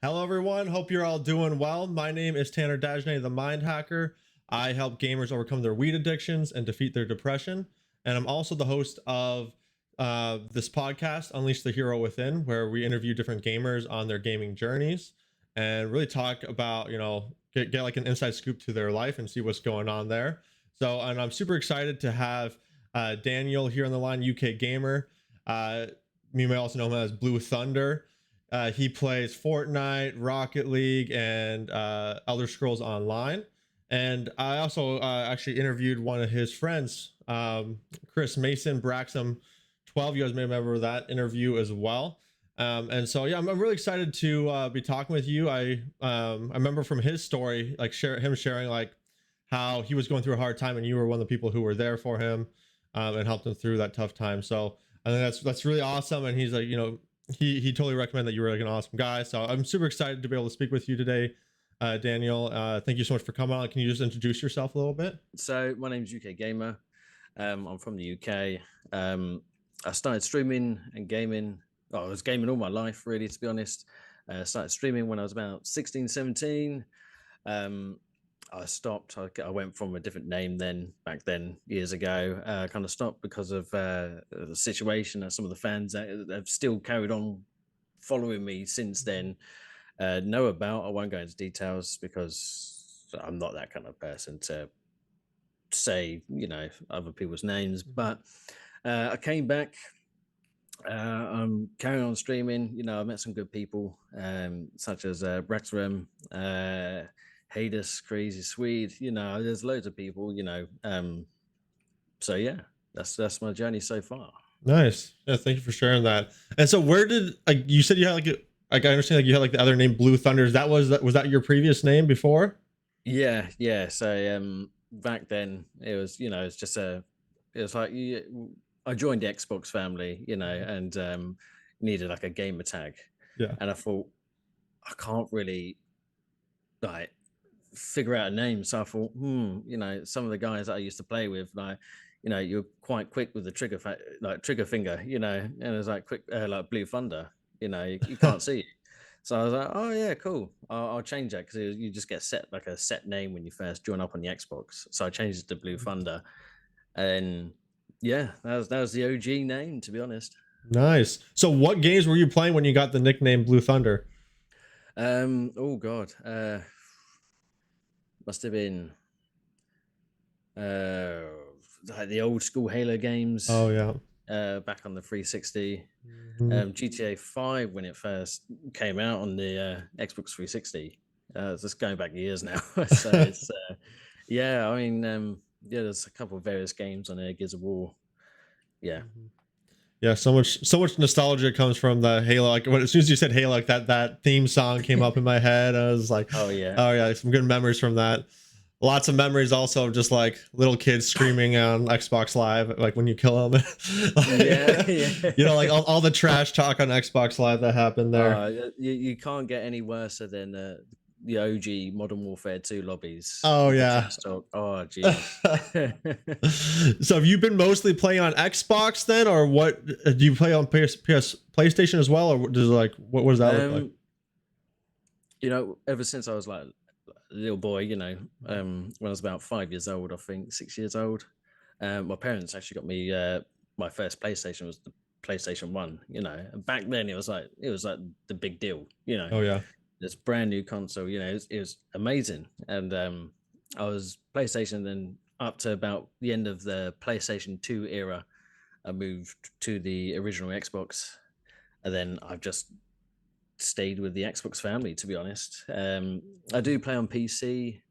Hello, everyone. Hope you're all doing well. My name is Tanner Dagenais, the Mind Hacker. I help gamers overcome their weed addictions and defeat their depression. And I'm also the host of this podcast, Unleash the Hero Within, where we interview different gamers on their gaming journeys and really talk about, get like an inside scoop to their life and see what's going on there. So, and I'm super excited to have Daniel here on the line, UK gamer. You may also know him as Blue Thunder. He plays Fortnite, Rocket League, and Elder Scrolls Online. And I also actually interviewed one of his friends, Chris Mason Braxham. 12, you guys may remember that interview as well. And so, yeah, I'm really excited to be talking with you. I remember from his story, like him sharing like how he was going through a hard time, and you were one of the people who were there for him and helped him through that tough time. So I think that's really awesome. And he's like, he totally recommended that you were like an awesome guy. So I'm super excited to be able to speak with you today, Daniel. Thank you so much for coming on. Can you just introduce yourself a little bit? So my name's UK Gamer. I'm from the UK. I started streaming and gaming. I was gaming all my life, really, to be honest. Started streaming when I was about 16, 17. I stopped. I went from a different name back then, years ago. Kind of stopped because of the situation that some of the fans that have still carried on following me since then know about. I won't go into details because I'm not that kind of person to say other people's names. But I came back. I'm carrying on streaming. I met some good people, such as Braxram, Hades, Crazy Swede. There's loads of people. So yeah, that's my journey so far. Nice. Yeah, thank you for sharing that. And so, where did like you said you had like I understand like you had like the other name Blue Thunders. Was that your previous name before? Yeah. So back then it was it was like I joined the Xbox family, and needed like a gamer tag, Yeah. and I thought I can't really like figure out a name. So I thought, some of the guys that I used to play with, like, you're quite quick with the trigger finger, and it was like quick, like Blue Thunder, you can't see it. So I was like, oh yeah, cool. I'll change that because you just get a set name when you first join up on the Xbox. So I changed it to Blue Thunder, and yeah, that was the OG name, to be honest. Nice. So, what games were you playing when you got the nickname Blue Thunder? Oh God, must have been uh like the old school Halo games, Oh yeah. back on the 360. Mhm. GTA 5 when it first came out on the Xbox 360. It's just going back years now. So it's yeah, I mean, yeah, there's a couple of various games on there, Gears of War. Yeah. Mhm. Yeah, so much nostalgia comes from the Halo. Like as soon as you said Halo, like that theme song came up in my head. I was like, Oh yeah. oh yeah, some good memories from that. Lots of memories also of just like little kids screaming on Xbox Live, like when you kill them. Yeah, Like, like yeah. all the trash talk on Xbox Live that happened there. You can't get any worse than the OG Modern Warfare 2 lobbies Oh with the yeah. trash talk. Oh jeez. So have you been mostly playing on Xbox then, or what? Do you play on PlayStation as well, or does like what does that look like? um, ever since I was like a little boy, when I was about 5 years old, I think 6 years old, my parents actually got me my first PlayStation was the PlayStation 1, and back then it was like the big deal, Oh yeah. this brand new console, it was amazing. And I was PlayStation, then up to about the end of the PlayStation 2 era, I moved to the original Xbox, and then I've just stayed with the Xbox family, to be honest. I do play on PC.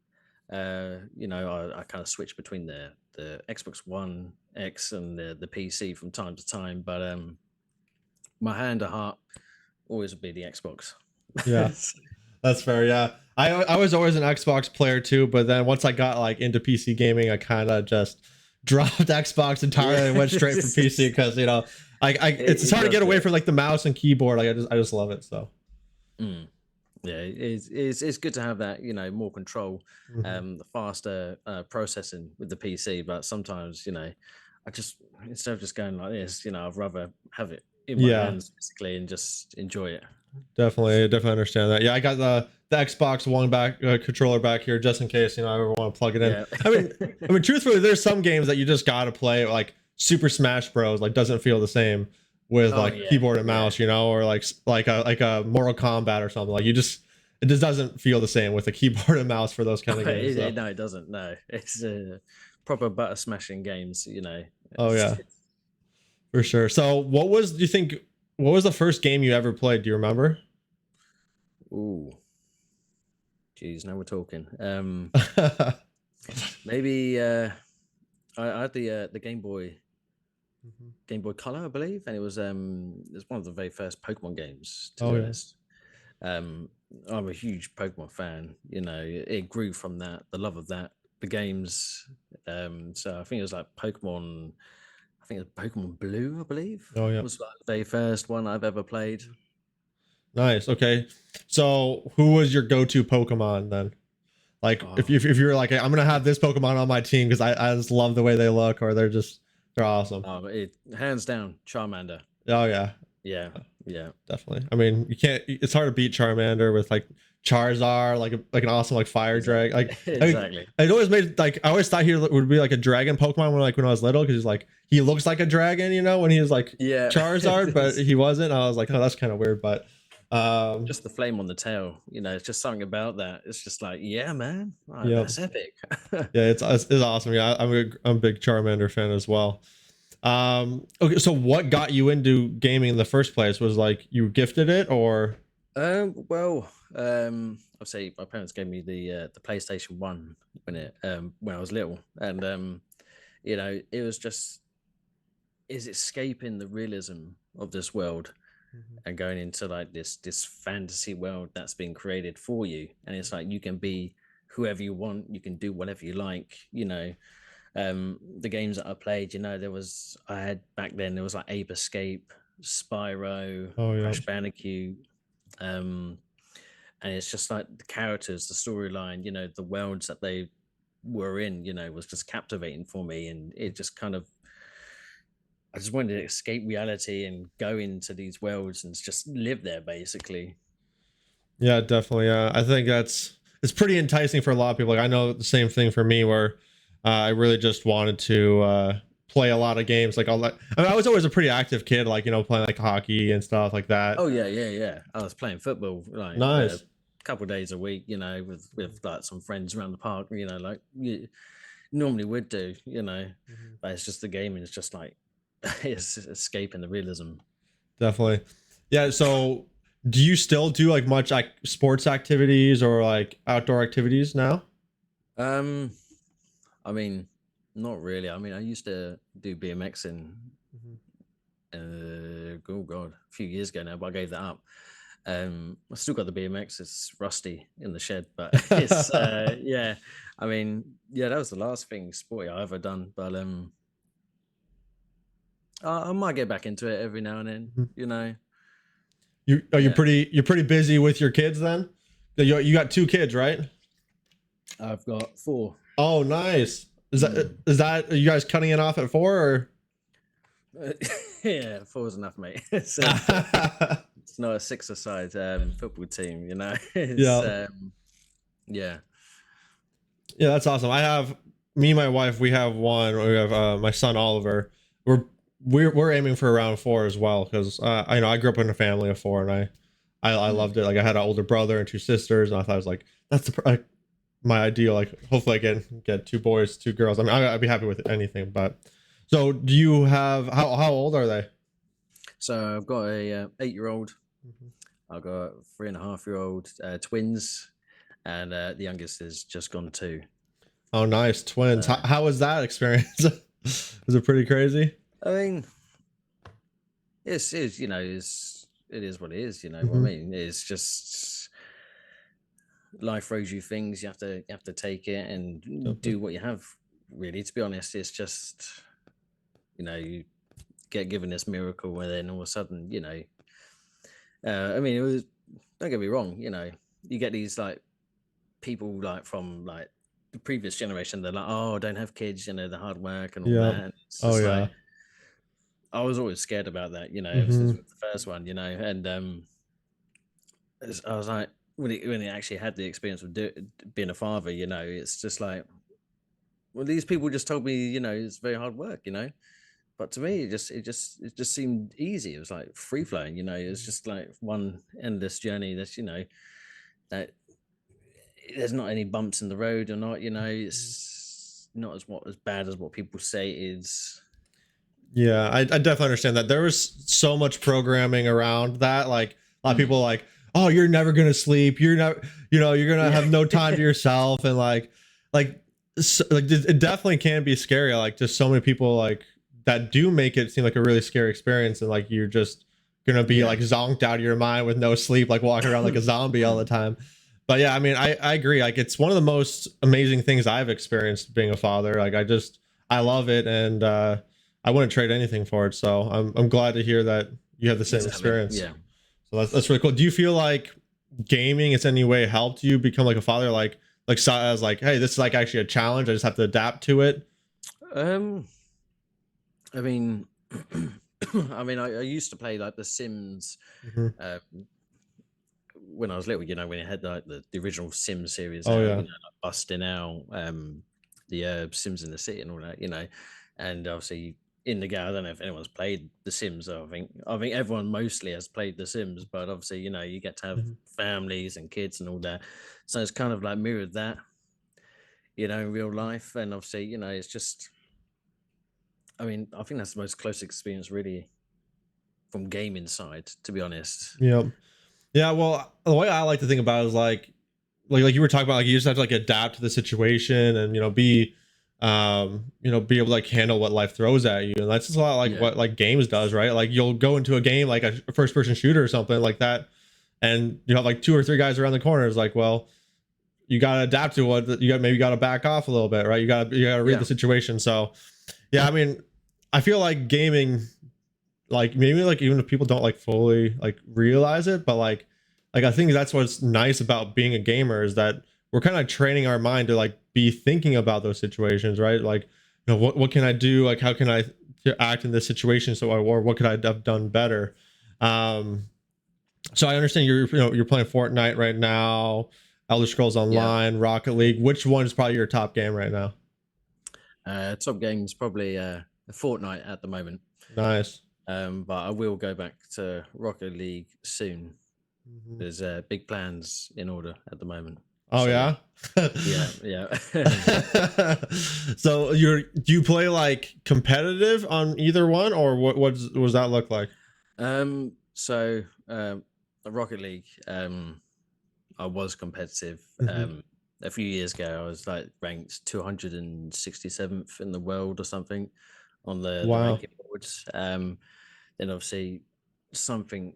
I kind of switch between the Xbox One X and the PC from time to time, but my hand to heart always would be the Xbox. Yeah. That's fair. Yeah, I was always an Xbox player too, but then once I got like into PC gaming, I kind of just dropped Xbox entirely and Yeah, went straight for PC because it's it hard to does get do away it. from like the mouse and keyboard. Like I just love it. So. Mm. Yeah, it's good to have that, more control, Mhm. the faster processing with the PC. But sometimes, I just instead of just going like this, I'd rather have it in my Yeah. hands basically and just enjoy it. Definitely understand that. Yeah, I got the Xbox One back controller back here just in case I ever want to plug it in. Yeah. I mean, truthfully, there's some games that you just gotta play, like Super Smash Bros. Like doesn't feel the same with Oh like yeah, keyboard and yeah. mouse, or like a Mortal Kombat or something. Like it just doesn't feel the same with a keyboard and mouse for those kind of games. So. No, it doesn't. No, it's proper butter smashing games. Oh yeah, for sure. So do you think? What was the first game you ever played? Do you remember? Ooh, geez, now we're talking. Maybe I had the Game Boy Color, I believe, and it was one of the very first Pokemon games. To Oh be yeah. honest, um, I'm a huge Pokemon fan. It grew from that, the love of that, the games. So I think it was like Pokemon. I think it was Pokemon Blue, I believe, Oh yeah. was like the very first one I've ever played. Nice. Okay. So who was your go-to Pokemon then? Like Oh, if you're like, I'm gonna have this Pokemon on my team because I just love the way they look, or they're awesome. hands down, Charmander. Oh yeah, Yeah, yeah, definitely. I mean, you can't. It's hard to beat Charmander with like Charizard, like an awesome like fire drag. exactly, exactly. I always made like I always thought he would be like a dragon Pokemon when I was little because he's like he looks like a dragon, when he was like Yeah, Charizard, but he wasn't. I was like, oh, that's kind of weird, but just the flame on the tail. It's just something about that. It's just like, yeah, man, right, yeah, that's epic. yeah, it's awesome. Yeah, I'm a big Charmander fan as well. Okay, so what got you into gaming in the first place? Was like you gifted it or? Well, I'll say my parents gave me the PlayStation 1 when I was little, and it was just is escaping the realism of this world and going into like this fantasy world that's been created for you, and it's like you can be whoever you want, you can do whatever you like. The games that I played, I had back then, there was like Ape Escape, Spyro, Oh yeah. Crash Bandicoot, um and it's just like the characters, the storyline, the worlds that they were in, was just captivating for me, and it just kind of, I just wanted to escape reality and go into these worlds and just live there basically. Yeah, definitely. Yeah, I think it's pretty enticing for a lot of people. Like I know the same thing for me, where I really just wanted to play a lot of games. Like all that. I mean, I was always a pretty active kid, like playing like hockey and stuff like that. Oh yeah, yeah, yeah. I was playing football like a Nice. couple of days a week, with like some friends around the park, like you normally would do, but it's just the gaming is just like it's escaping the realism. Definitely. Yeah. So, do you still do like much like sports activities or like outdoor activities now? Um, I mean, not really. I mean, I used to do BMX oh god, a few years ago now, but I gave that up. I still got the BMX. It's rusty in the shed, but it's yeah. I mean, yeah, that was the last thing sporty I ever done. But I might get back into it every now and then. You're Yeah, pretty busy with your kids then. You got two kids, right? I've got 4. Oh, nice. Is that are you guys cutting it off at 4 or? Yeah, 4's enough, mate. It's not a 6-a-side football team, It's Yeah. yeah. Yeah, that's awesome. Me and my wife, we have one. We have my son Oliver. We're we're aiming for around 4 as well because I grew up in a family of 4 and I Mm. loved it. Like I had an older brother and 2 sisters, and I thought it was like that's like my ideal. Like hopefully I get 2 boys, 2 girls. I mean I'd be happy with anything. But so do you have how old are they? So I've got a 8-year-old. Mhm. I've got 3.5-year-old twins, and the youngest has just gone 2. Oh, nice twins. Uh, How was that experience? Was it pretty crazy? I mean, it is what it is. You know what I Mhm. mean? It's just life throws you things. You have to take it and Definitely. do what you have. Really, to be honest, it's just you get given this miracle, and then all of a sudden, I mean, it was. Don't get me wrong. You get these like people like from like the previous generation. They're like, oh, don't have kids. The hard work and all Yeah. that. And it's Oh just yeah. like I was always scared about that. Ever since Hmm. the first one. And I was like, when he actually had the experience of being a father, it's just like, well, these people just told me, it's very hard work, But to me, it just seemed easy. It was like free flowing, It's Mhm. just like one endless journey. That there's not any bumps in the road or not. Mhm. It's not as bad as what people say it is. Yeah, I definitely understand that. There was so much programming around that. Like a lot of Mm. people like, oh, you're never gonna sleep. You're not, you're gonna Yeah, have no time to yourself, and like, it definitely can be scary. Like, just so many people like that do make it seem like a really scary experience, and like you're just gonna be yeah, like zonked out of your mind with no sleep, like walking around like a zombie all the time. But yeah, I mean, I agree. Like, it's one of the most amazing things I've experienced being a father. Like, I love it, and I wouldn't trade anything for it. So I'm glad to hear that you have the same exactly. experience. Yeah. So that's really cool. Do you feel like gaming has any way helped you become like a father? Like saw as like, hey, this is like actually a challenge. I just have to adapt to it. Um, I mean, I used to play like The Sims Hmm. uh, when I was little. When it had like the original Sims series Oh out. yeah. Like Busting Out, the Sims in the City, and all that. And obviously in the game, I don't know if anyone's played The Sims. I think everyone mostly has played The Sims, but obviously you get to have Hmm. families and kids and all that. So it's kind of like mirrored that, in real life. And obviously, it's just, I think that's the most close experience really from gaming side, to be honest. Yeah. Yeah. Well, the way I like to think about it is like you were talking about, like you just have to like adapt to the situation and be able to like handle what life throws at you, and that's just a lot like Yeah. what like games does, right? Like you'll go into a game like a first person shooter or something like that, and you have like two or three guys around the corner. It's like, well, you got to adapt to what you got. Maybe you got to back off a little bit, right? You got to read Yeah. the situation. So yeah, I mean, I feel like gaming, like maybe like even if people don't like fully like realize it, but like I think that's what's nice about being a gamer is that we're kind of training our mind to like be thinking about those situations, right? Like, what can I do, like how can I act in this situation, so or what could I have done better. um so I understand you're playing Fortnite right now, Elder Scrolls Yeah. Online, Rocket League. Which one is probably your top game right now? Top game's probably Fortnite at the moment. Nice. But I will go back to Rocket League soon. Mhm. There's big plans in order at the moment. Oh So yeah, yeah. yeah, yeah. So do you play like competitive on either one, or what does that look like? So the Rocket League, I was competitive. Hmm. A few years ago, I was like ranked 267th in the world or something on the Wow. ranking boards. Then obviously something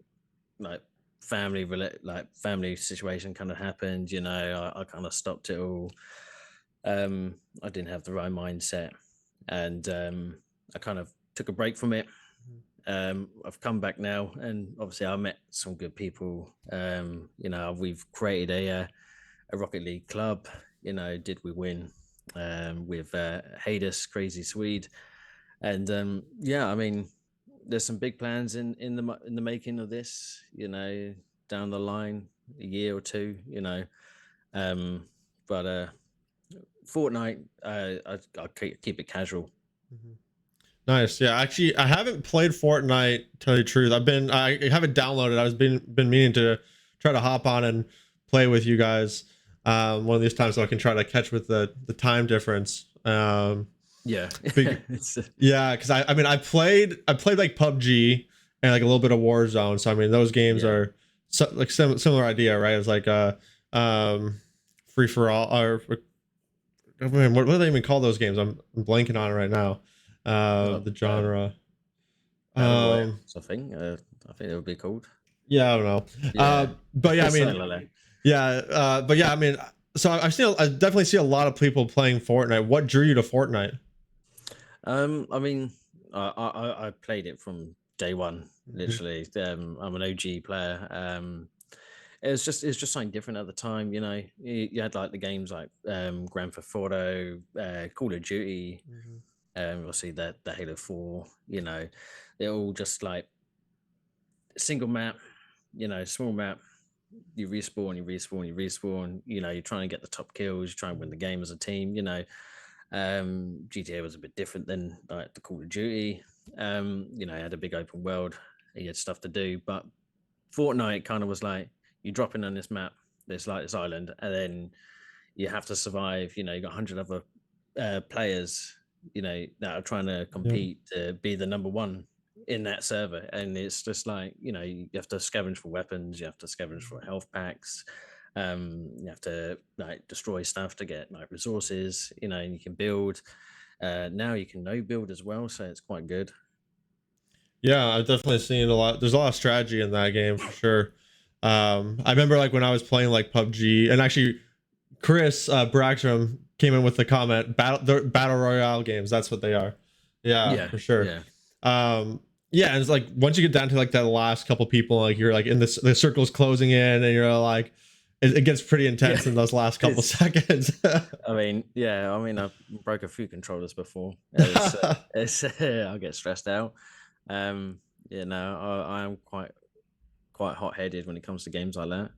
like family situation kind of happened. I kind of stopped it all. I didn't have the right mindset, and I kind of took a break from it. I've come back now, and obviously I met some good people. We've created a Rocket League club. Did we win with Hades, Crazy Swede, and yeah, I mean, there's some big plans in the making of this. Down the line, a year or two. Um, but Fortnite, I keep it casual. Mhm. Nice. Yeah, actually, I haven't played Fortnite. To tell you the truth, I haven't downloaded. I was been meaning to try to hop on and play with you guys one of these times, so I can try to catch with the time difference. Yeah, Big, it's yeah, because I mean I played like PUBG and like a little bit of Warzone. So I mean those games yeah. are like similar idea, right? It's like free for all, or man, what do they even call those games? I'm blanking on it right now. The genre. Battle Royale, Um, I think it would be called. yeah, I don't know. Yeah, But yeah, I something mean, like that. yeah, but yeah, I mean, so I definitely see a lot of people playing Fortnite. What drew you to Fortnite? I mean, I played it from day one. Mhm. Literally, I'm an OG player. It's just something different at the time. You had like the games like Grand Theft Auto, Call of Duty, Mhm. obviously the Halo 4. They're all just like single map, small map. you respawn, you respawn, you respawn. You know, you're trying to get the top kills, you try and win the game as a team. You know, GTA was a bit different than like the Call of Duty. You know, it had a big open world, you had stuff to do, but Fortnite kind of was like you drop in on this map, there's like this island, and then you have to survive. You know, you got 100 other players, you know, that are trying to Yep. compete to be the number one in that server. And it's just like, you know, you have to scavenge for weapons, you have to scavenge for health packs, you have to like destroy stuff to get like resources, you know, and you can build. Now you can no build as well, so it's quite good. Yeah, I've definitely seen a lot. There's a lot of strategy in that game for sure. I remember like when I was playing like PUBG, and actually Chris Braxton came in with the comment, battle royale games. That's what they are. Yeah, Yeah, for sure. yeah. Yeah, and it's like once you get down to like that last couple people, like you're like in this, the circle's closing in, and you're like, it gets pretty intense Yeah. in those last couple It's seconds. I mean, yeah, I mean, I've broke a few controllers before. It's I get stressed out. Um, you know, I am quite hot headed when it comes to games like that.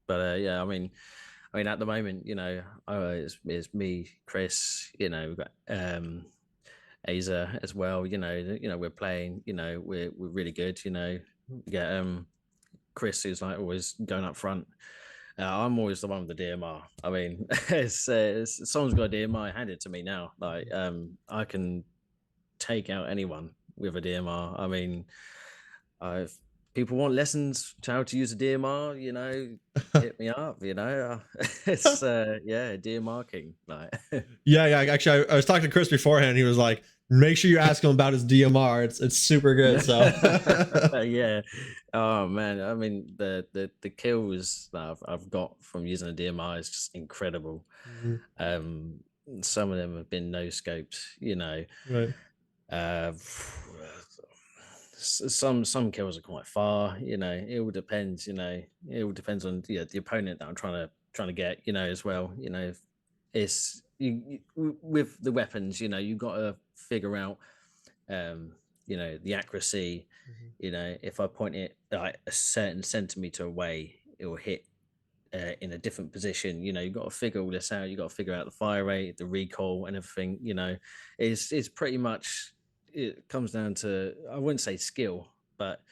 But yeah, I mean, at the moment, you know, it's me, Chris. You know, we've got Aza as well. You know, we're playing. You know, we're really good. You know, we get Chris, who's like always going up front. I'm always the one with the DMR. I mean, someone's got a DMR, hand it to me now. Like, I can take out anyone with a DMR. I mean, if people want lessons to how to use a DMR, you know, hit me up. You know, it's yeah, DMR king. Like, Yeah. Actually, I was talking to Chris beforehand. He was like, "Make sure you ask him about his DMR. It's super good." So, yeah. Oh man, I mean the kills that I've got from using a DMR is just incredible. Mhm. Um, some of them have been no scoped, you know. Right. Uh, some kills are quite far, you know. It all depends, you know. It all depends on the opponent that I'm trying to get, you know, as well. You know, it's with the weapons, you know, you got to figure out, um, you know, the accuracy. Mhm. You know, if I point it like a certain centimeter away, it will hit in a different position. You know, you got to figure all this out. You got to figure out the fire rate, the recoil, and everything. You know, it's pretty much, it comes down to, I wouldn't say skill, but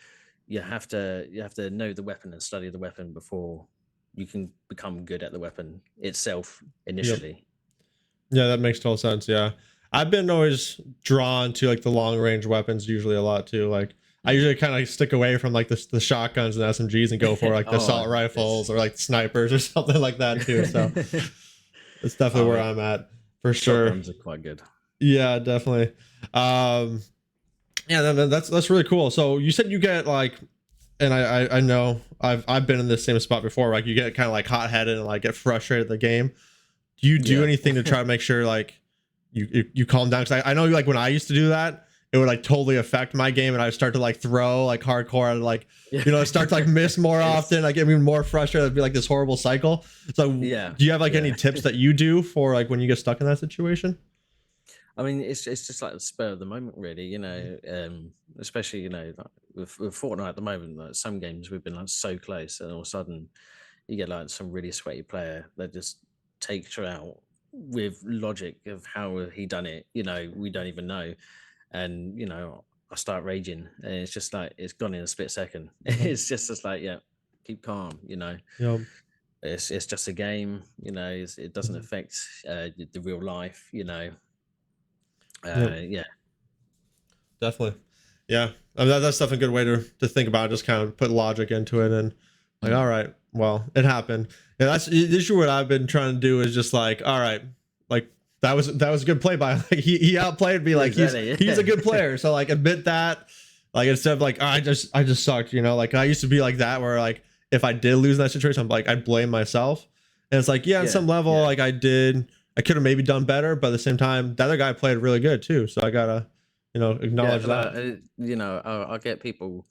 you have to know the weapon and study the weapon before you can become good at the weapon itself Yep. initially. Yeah, that makes total sense. Yeah. I've been always drawn to like the long range weapons usually a lot too. Like I Mm. usually kind of stick away from like the shotguns and SMGs and go for like the Oh, assault it's rifles or like snipers or something like that too. So it's definitely I where mean, I'm at for sure. shotguns are quite good. Yeah, definitely. Um, yeah, that's really cool. So you said you get like, and I know I've been in the same spot before. Like you get kind of like hot headed and like get frustrated at the game. Do you do Yeah. anything to try to make sure like you calm down? Because I know like when I used to do that, it would like totally affect my game, and I'd start to like throw like hardcore, and like Yeah. start to like miss more It's often. I get even more frustrated. It'd be like this horrible cycle. So yeah, do you have like any yeah. tips that you do for like when you get stuck in that situation? I mean, it's just like the spur of the moment, really. You Mhm. know, especially like with Fortnite at the moment. Like some games we've been like so close, and all of a sudden you get like some really sweaty player that just takes you out with logic of how he done it. You know, we don't even know, and you know, I start raging, and it's just like it's gone in a split second. Uh-huh. It's just like, yeah, keep calm. You know, Yep. it's just a game. You know, it doesn't Mhm. affect the real life. You know, Yep. yeah. Definitely. Yeah. I mean, that's definitely a good way to think about it. Just kind of put logic into it and like, all Mm. right, well, it happened. Yeah, that's the issue. What I've been trying to do is just like, all right, like that was a good play by like he outplayed me. Yeah, Like exactly. he's a Yeah. good player. So like admit that. Like instead of like I just sucked. Like I used to be like that where like if I did lose in that situation, I'm like I'd blame myself. And it's like yeah, on Yeah. some level Yeah. like I could have maybe done better, but at the same time, the other guy played really good too. So I gotta Yeah. acknowledge that. You know, I get people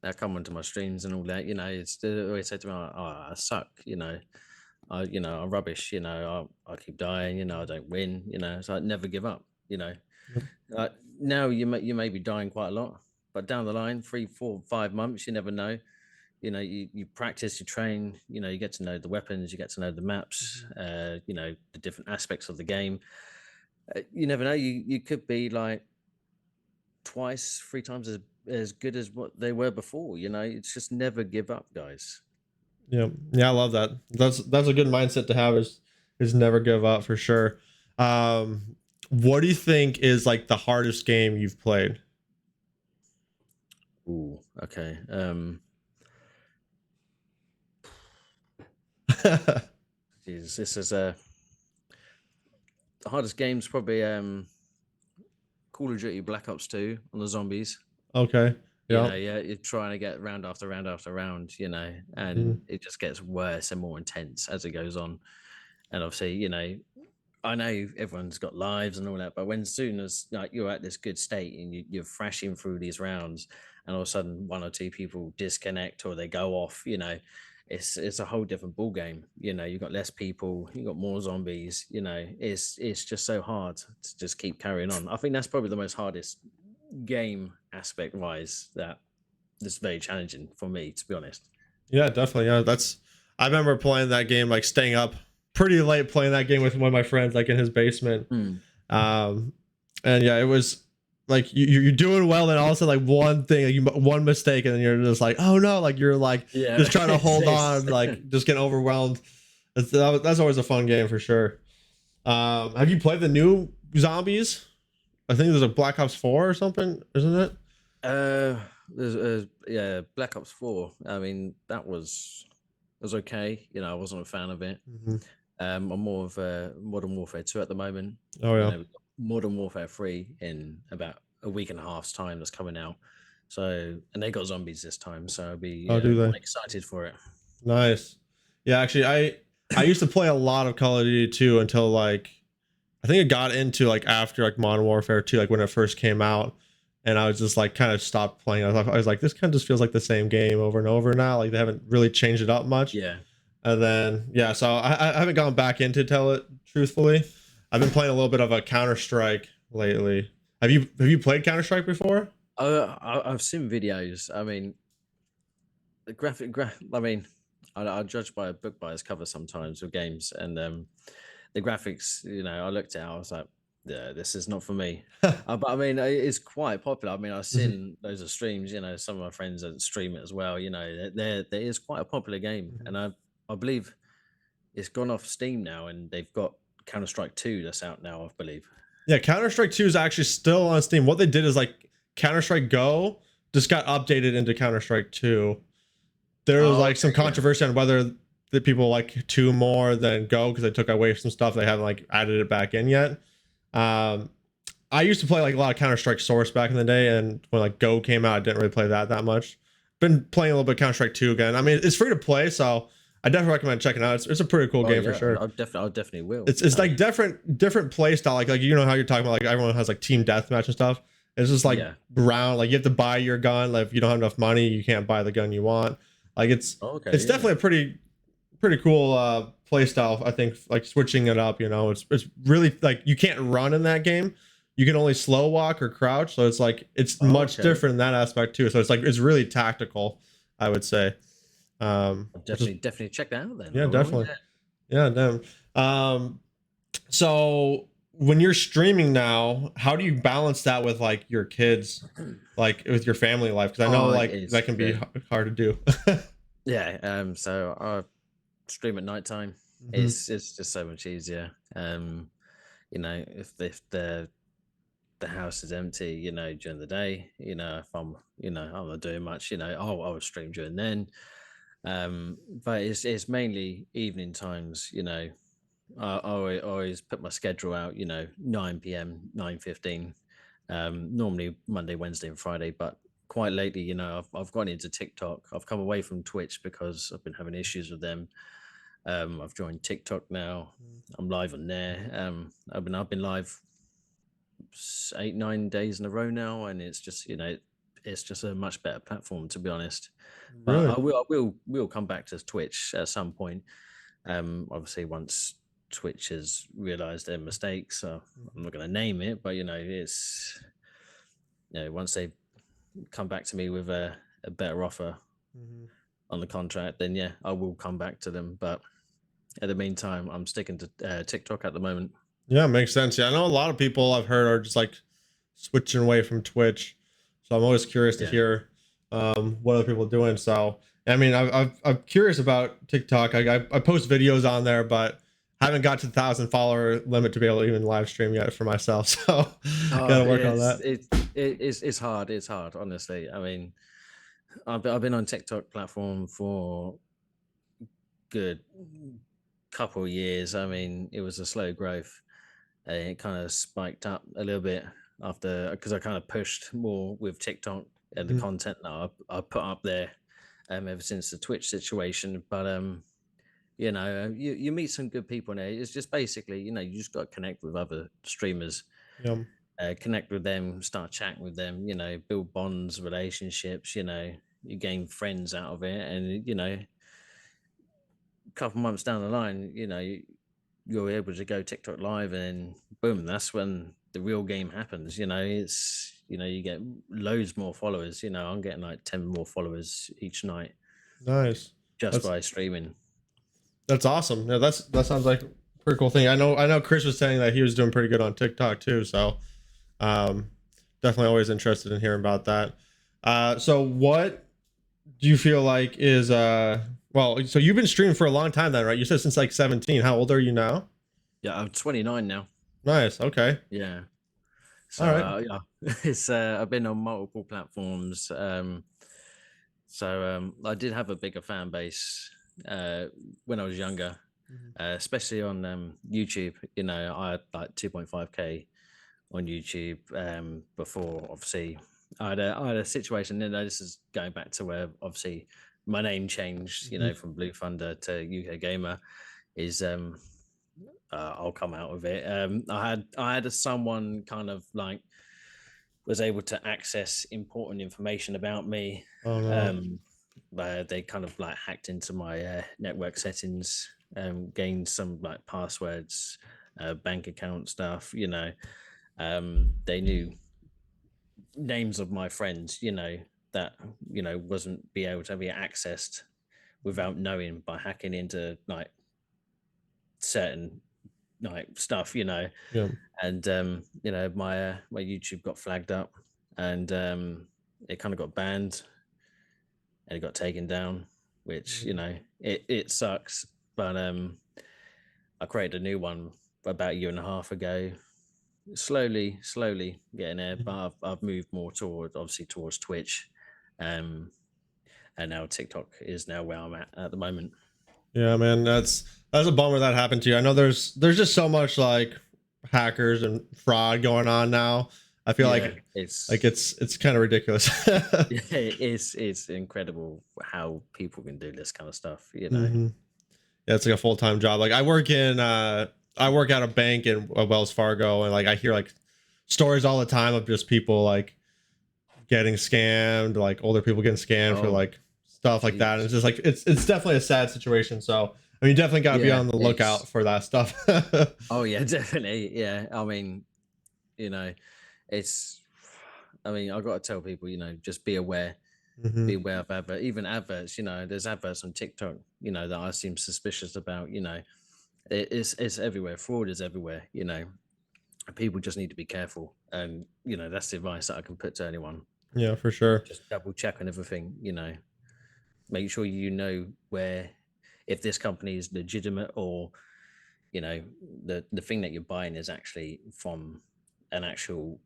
that come onto my streams and all that. You know, they always say to me, "Oh, I suck." You know, I'm rubbish. You know, I keep dying. You know, I don't win. You know, so I never give up. You know, Yep. like now you may be dying quite a lot, but down the line, 3, 4, 5 months, you never know. you practice, you train, you get to know the weapons, you get to know the maps, Mhm. the different aspects of the game. You never know, you could be like twice, three times as good as what they were before. It's just never give up, guys. Yeah, yeah, I love that. That's a good mindset to have. Is never give up for sure. What do you think is like the hardest game you've played? Ooh, okay. Jesus, this is the hardest game's probably Call of Duty Black Ops 2 on the zombies. Okay. Yeah. Yeah, you're trying to get round after round after round, Mhm. and it just gets worse and more intense as it goes on. And obviously, I know everyone's got lives and all that, but when soon as like you're at this good state and you're thrashing through these rounds, and all of a sudden one or two people disconnect or they go off, it's a whole different ball game. You've got less people, you've got more zombies. It's just so hard to just keep carrying on. I think that's probably the most hardest game aspect wise that is very challenging for me, to be honest. Yeah, definitely. Yeah, that's. I remember playing that game, like staying up pretty late playing that game with one of my friends, like in his basement. Mm. Um, and yeah, it was like you're doing well, and all of a sudden, like one thing, like one mistake, and then you're just like, oh no, like you're like Yeah, just trying to hold on, like just getting overwhelmed. That's always a fun game for sure. Have you played the new zombies? I think there's a Black Ops 4 or something, isn't it? Uh, yeah, Black Ops 4. I mean, that was okay. I wasn't a fan of it. Mhm. I'm more of a Modern Warfare 2 at the moment. Oh yeah. We've got Modern Warfare 3 in about a week and a half's time that's coming out. So, and they got zombies this time, so I'll be Oh, do they? quite excited for it. Nice. Yeah, actually, I used to play a lot of Call of Duty 2 until like I think it got into like after like Modern Warfare 2, like when it first came out, and I was just like kind of stopped playing. I was like, this kind of just feels like the same game over and over now. Like they haven't really changed it up much. Yeah. And then yeah, so I haven't gone back into tell it truthfully. I've been playing a little bit of a Counter Strike lately. Have you played Counter Strike before? I've seen videos. I mean, the I mean, I judge by a book by its cover sometimes with games, and the graphics. I looked at it, I was like, yeah, this is not for me. But I mean, it's quite popular. I mean, I've Mhm, seen loads of streams. Some of my friends that stream it as well. There is quite a popular game, mhm. and I believe it's gone off Steam now, and they've got Counter Strike 2 that's out now. I believe. Yeah, Counter Strike 2 is actually still on Steam. What they did is like Counter Strike Go just got updated into Counter Strike 2. There was Oh, like some okay, yeah, controversy on whether the people like 2 more than Go because they took away some stuff. They haven't like added it back in yet. Um, I used to play like a lot of Counter Strike Source back in the day, and when like Go came out, I didn't really play that much. Been playing a little bit of Counter Strike 2 again. I mean, it's free to play, so I definitely recommend checking it out. It's a pretty cool oh game for yeah, sure. I definitely will. It's like different play style. Like you know how you're talking about like everyone has like team deathmatch and stuff. It's just like Yeah. round. Like you have to buy your gun. Like if you don't have enough money, you can't buy the gun you want. Like Oh, okay, it's yeah. definitely a pretty cool play style. I think like switching it up. It's really like you can't run in that game. You can only slow walk or crouch. So it's like it's Oh, much okay. different in that aspect too. So it's like it's really tactical. I would say. I'll Which is definitely check that out then. yeah, I will. definitely. Yeah. Yeah, damn. So when you're streaming now, how do you balance that with like your kids, like with your family life? Because I know Oh, it like is. that can be Yeah. hard to do. Yeah. So I stream at nighttime. Mhm. It's just so much easier. If the house is empty, during the day, if I'm not doing much, I would stream during then. But it's mainly evening times, I always put my schedule out, 9 p.m., 9:15. Normally Monday, Wednesday, and Friday, but quite lately, I've gone into TikTok. I've come away from Twitch because I've been having issues with them. I've joined TikTok now. I'm live on there. I've been live 8, 9 days in a row now, and it's just a much better platform, to be honest. But Really? I will come back to Twitch at some point. Obviously, once Twitch has realised their mistakes, so I'm Mhm. not going to name it, but once they come back to me with a better offer, Mhm. on the contract, then yeah, I will come back to them. But at the meantime, I'm sticking to TikTok at the moment. Yeah, makes sense. Yeah, I know a lot of people I've heard are just like switching away from Twitch, so I'm always curious to Yeah, hear what other people are doing. So, I mean, I'm curious about TikTok. I post videos on there, but haven't got to the 1,000 follower limit to be able to even live stream yet for myself. So, oh, gotta work on it's that. it's hard. It's hard, honestly. I mean, I've been on TikTok platform for good couple of years. I mean, it was a slow growth. It kind of spiked up a little bit after, because I kind of pushed more with TikTok and the Mhm. content that I put up there ever since the Twitch situation. But you meet some good people in there. It's just basically, you just got to connect with other streamers, Yeah, connect with them, start chatting with them, build bonds, relationships, you gain friends out of it. And, a couple months down the line, you're able to go TikTok live, and boom, that's when the real game happens. You get loads more followers. I'm getting like 10 more followers each night nice. just That's by streaming. that's awesome. Yeah, that sounds like a pretty cool thing. I know Chris was saying that he was doing pretty good on TikTok too. So, um, definitely always interested in hearing about that. So what do you feel like is well, so you've been streaming for a long time then, right? You said since like 17. How old are you now? Yeah, I'm 29 now. Nice. Okay. Yeah. All So right. yeah, it's I've been on multiple platforms. I did have a bigger fan base when I was younger, Mhm. especially on YouTube. I had like 2.5K on YouTube before. Obviously, I had a situation. This is going back to where obviously my name changed. Mhm. From Blue Thunder to UK Gamer. Is I'll come out of it. I had someone kind of like was able to access important information about me. Oh no. Um, they kind of like hacked into my network settings, gained some like passwords, bank account stuff. They knew names of my friends. That wasn't be able to be accessed without knowing by hacking into like certain like stuff. Yeah. And my YouTube got flagged up, and it kind of got banned, and it got taken down, which Mhm. it sucks. But I created a new one about a year and a half ago, slowly getting there. But Mhm. I've moved more towards Twitch, um, and now TikTok is now where I'm at the moment. Yeah, man, that's a bummer that happened to you. I know there's just so much like hackers and fraud going on now. I feel Yeah, like it's kind of ridiculous. yeah, it's incredible how people can do this kind of stuff. Hmm. Yeah, it's like a full-time job. Like I work at a bank in Wells Fargo, and like I hear like stories all the time of just people like getting scammed, like older people getting scammed for Oh, like stuff like that. And jeez. it's just like it's definitely a sad situation. So I mean, you definitely got to be Yeah, on the lookout it's for that stuff. oh yeah, definitely. Yeah. I mean, you know, it's I mean, I gotta tell people, just be Hmm. aware of even adverts, there's adverts on TikTok, that I seem suspicious about. It's everywhere. Fraud is everywhere. People just need to be careful. And that's the advice that I can put to anyone. Yeah, for sure. Just double check on everything. Make sure where if this company is legitimate, or you know the thing that you're buying is actually from an actual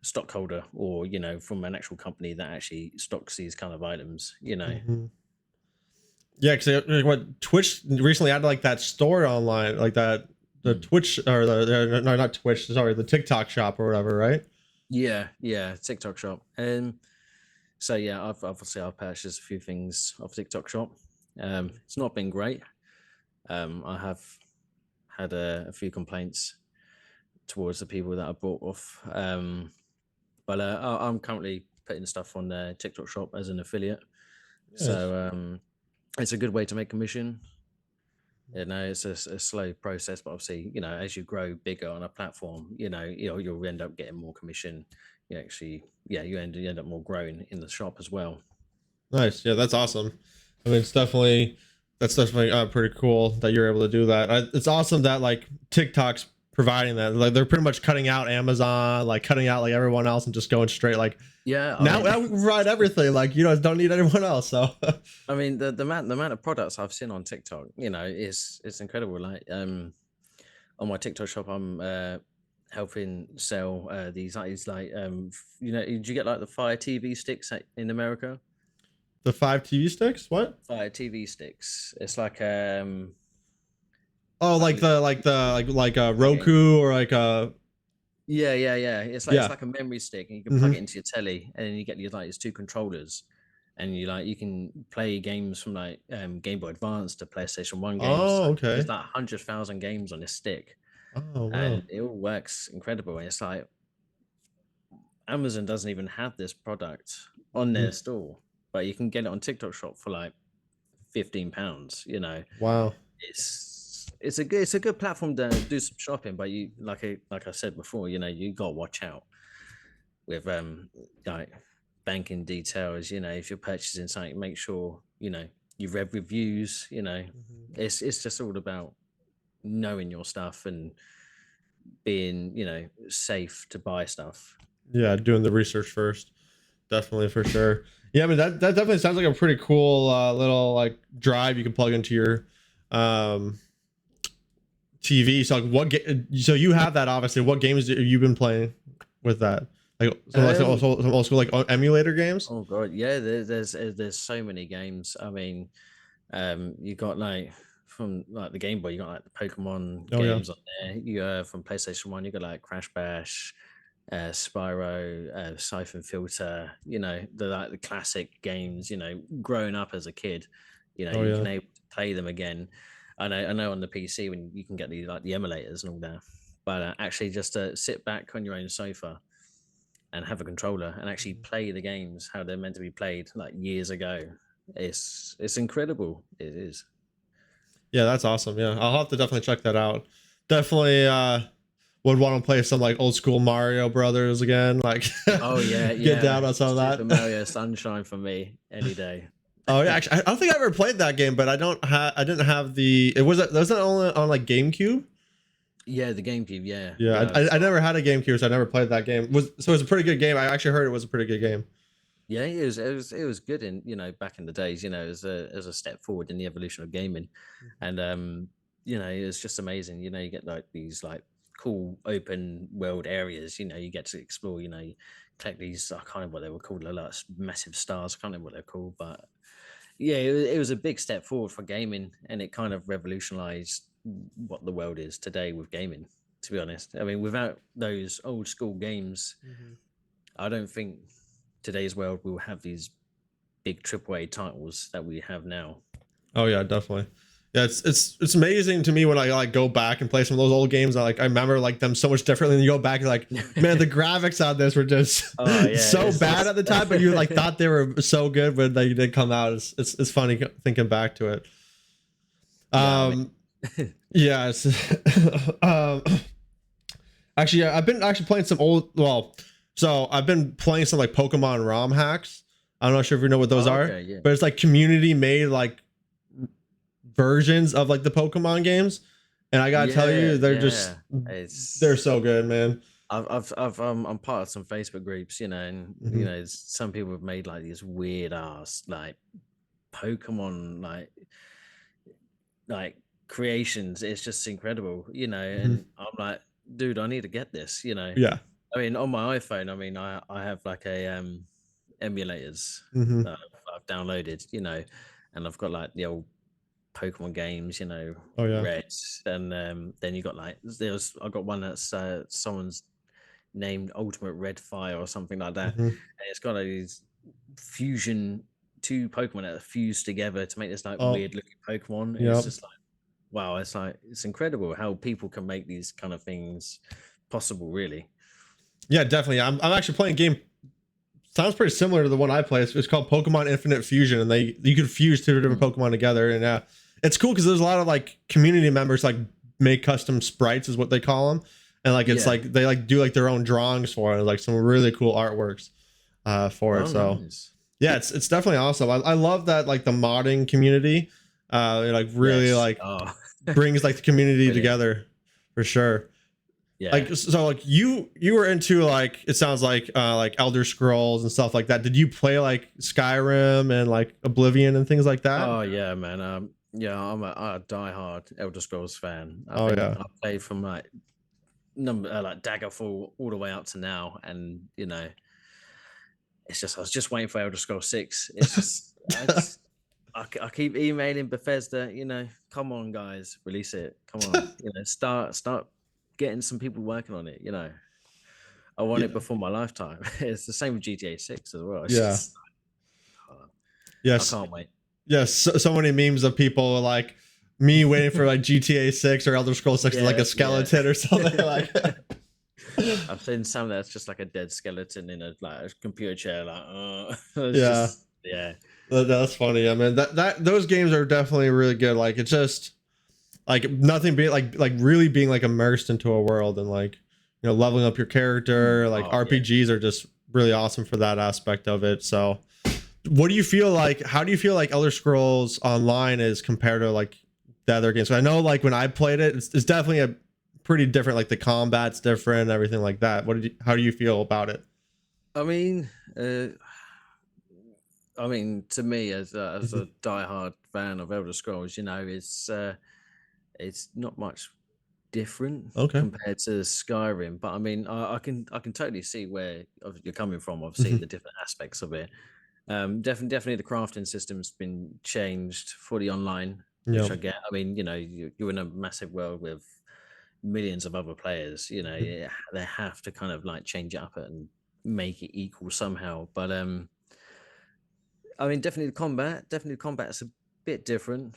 stockholder, or from an actual company that actually stocks these kind of items. Hmm. Yeah, because what Twitch recently added like that store online, like that the Mm. Twitch or the no, not Twitch, sorry, the TikTok shop or whatever, right? Yeah, TikTok shop. So yeah, I've purchased a few things off TikTok shop. It's not been great. I have had a few complaints towards the people that I bought off. But I'm currently putting stuff on the TikTok shop as an affiliate. Yes. So it's a good way to make commission. It's a slow process, but obviously, as you grow bigger on a platform, you'll end up getting more commission. You actually, yeah, you end up more growing in the shop as well. Nice. Yeah, that's awesome. I mean, that's definitely pretty cool that you're able to do that. It's awesome that like TikTok's providing that. Like they're pretty much cutting out Amazon, like cutting out like everyone else, and just going straight like Yeah, I now, mean, now we provide everything. Like don't need anyone else. So I mean the amount of products I've seen on TikTok, is it's incredible. Like on my TikTok shop, I'm helping sell these like did you get like the Fire TV sticks in America? the 5 TV sticks. What? Fire TV sticks. It's like Oh, like like a like a plug in. Roku or like a Yeah. It's yeah. like a memory stick, and you can plug Mm-hmm. it into your telly, and then you get these two controllers, and you can play games from like Game Boy Advance to PlayStation One games. Oh, There's okay. like 100,000 games on this stick, Oh, wow. and it all works incredible. And it's like Amazon doesn't even have this product on Mhm. their store, but you can get it on TikTok Shop for like £15. Wow. It's a good platform to do some shopping, but you like I said before, you got to watch out with like banking details. If you're purchasing something, make sure you've read reviews. Mhm. It's just all about knowing your stuff and being safe to buy stuff. Yeah, doing the research first. Definitely for sure. Yeah, I mean that definitely sounds like a pretty cool little like drive you can plug into your um TV. So like so you have that obviously. What games have you been playing with that? Like um some old school like emulator games? oh god, yeah, there's so many games. I mean, you got like from like the Game Boy, you got like the Pokemon Oh yeah. games on there. You from PlayStation One, you got like Crash Bash, Spyro, Siphon Filter. The classic games. Growing up as a kid, Oh you yeah. can able to play them again. I know on the PC when you can get the emulators and all that, but actually just to sit back on your own sofa and have a controller and actually Mhm. play the games how they're meant to be played like years ago. It's incredible. It is. Yeah, that's awesome. Yeah, I'll have to definitely check that out. Definitely would want to play some like old school Mario Brothers again. Like Oh yeah, get yeah. down on some of Super that. Mario Sunshine for me any day. Oh yeah, actually, I don't think I ever played that game, but I didn't have the. It was that only on like GameCube. Yeah, the GameCube. Yeah, Yeah, yeah. I never had a GameCube, so I never played that game. So it was a pretty good game. I actually heard it was a pretty good game. Yeah, it was good in back in the days. As a step forward in the evolution of gaming, and it's just amazing. You get like these like cool open world areas. You get to explore. You collect these. I can't remember what they were called. They're like massive stars. I can't remember what they're called, but yeah, it was a big step forward for gaming, and it kind of revolutionized what the world is today with gaming. To be honest, I mean, without those old school games, Mhm. I don't think today's world will have these big AAA titles that we have now. Oh yeah, definitely. Yeah, it's amazing to me when I like go back and play some of those old games. I remember like them so much differently. And you go back and like, man, the graphics on this were just Oh yeah, so bad at the time, but you like thought they were so good when they did come out. It's funny thinking back to it. yeah. I Um, mean, yeah. Um, actually, yeah, I've been actually playing some old. Well, so I've been playing some like Pokemon ROM hacks. I'm not sure if you know what those oh, are, okay, yeah, but it's like community made like versions of like the Pokemon games, and I gotta tell yeah, you, yeah. they're It's so good, man. I'm part of some Facebook groups, and Hmm. some people have made like these weird ass like Pokemon like creations. It's just incredible, Hmm. and I'm like, dude, I need to get this. Yeah. I mean, on my iPhone, I mean, I have like a emulators Hmm. that I've downloaded, and I've got like the old Pokemon games, Oh yeah. Red, and then you got like I got one that's someone's named Ultimate Red Fire or something like that, Hmm. and it's got like these fusion two Pokemon that are fused together to make this like Oh, weird looking Pokemon, and it's yep. just like wow, it's incredible how people can make these kind of things possible, really. Yeah, definitely. I'm actually playing a game. Sounds pretty similar to the one I play. It's called Pokemon Infinite Fusion, and you could fuse two different Mm. Pokemon together, and it's cool because there's a lot of like community members like make custom sprites is what they call them, and like it's Yeah. like they like do like their own drawings for it, like some really cool artworks for it. Oh, So nice. Yeah, it's definitely awesome. I love that like the modding community, it, like really Yes. like Oh, brings like the community brilliant. together for sure. Yeah. Like so like you were into like it sounds like Elder Scrolls and stuff like that. Did you play like Skyrim and like Oblivion and things like that? Oh yeah, man. Yeah, I'm a diehard Elder Scrolls fan. I Oh think yeah. I played from like number like Daggerfall all the way up to now, and it's just I was just waiting for Elder Scrolls 6. It's just I keep emailing Bethesda, come on guys, release it. Come on, start getting some people working on it. I want it Yeah. before my lifetime. It's the same with GTA 6 as well. It's Yeah. just I Yes. can't wait. Yes. So many memes of people like me waiting for like GTA 6 or Elder Scrolls 6 to like Yeah, a skeleton or something like. I've seen some that's just like a dead skeleton in a computer chair. It's Yeah. just yeah. That's funny. I mean, that those games are definitely really good. Like it's just like nothing being like really being like immersed into a world and like leveling up your character. Like Oh yeah. RPGs are just really awesome for that aspect of it. So, what do you feel like? How do you feel like Elder Scrolls Online is compared to like the other games? So I know like when I played it, it's definitely a pretty different. Like the combat's different, everything like that. How do you feel about it? I mean, uh, to me as Mhm. a diehard fan of Elder Scrolls, it's not much different Okay. compared to Skyrim. But I mean, I can totally see where you're coming from. Obviously, Mhm. the different aspects of it. Definitely the crafting system's been changed for the online, which Yep. I get. I mean, you're in a massive world with millions of other players. Mhm. They have to kind of like change it up and make it equal somehow. But I mean, definitely the combat's a bit different.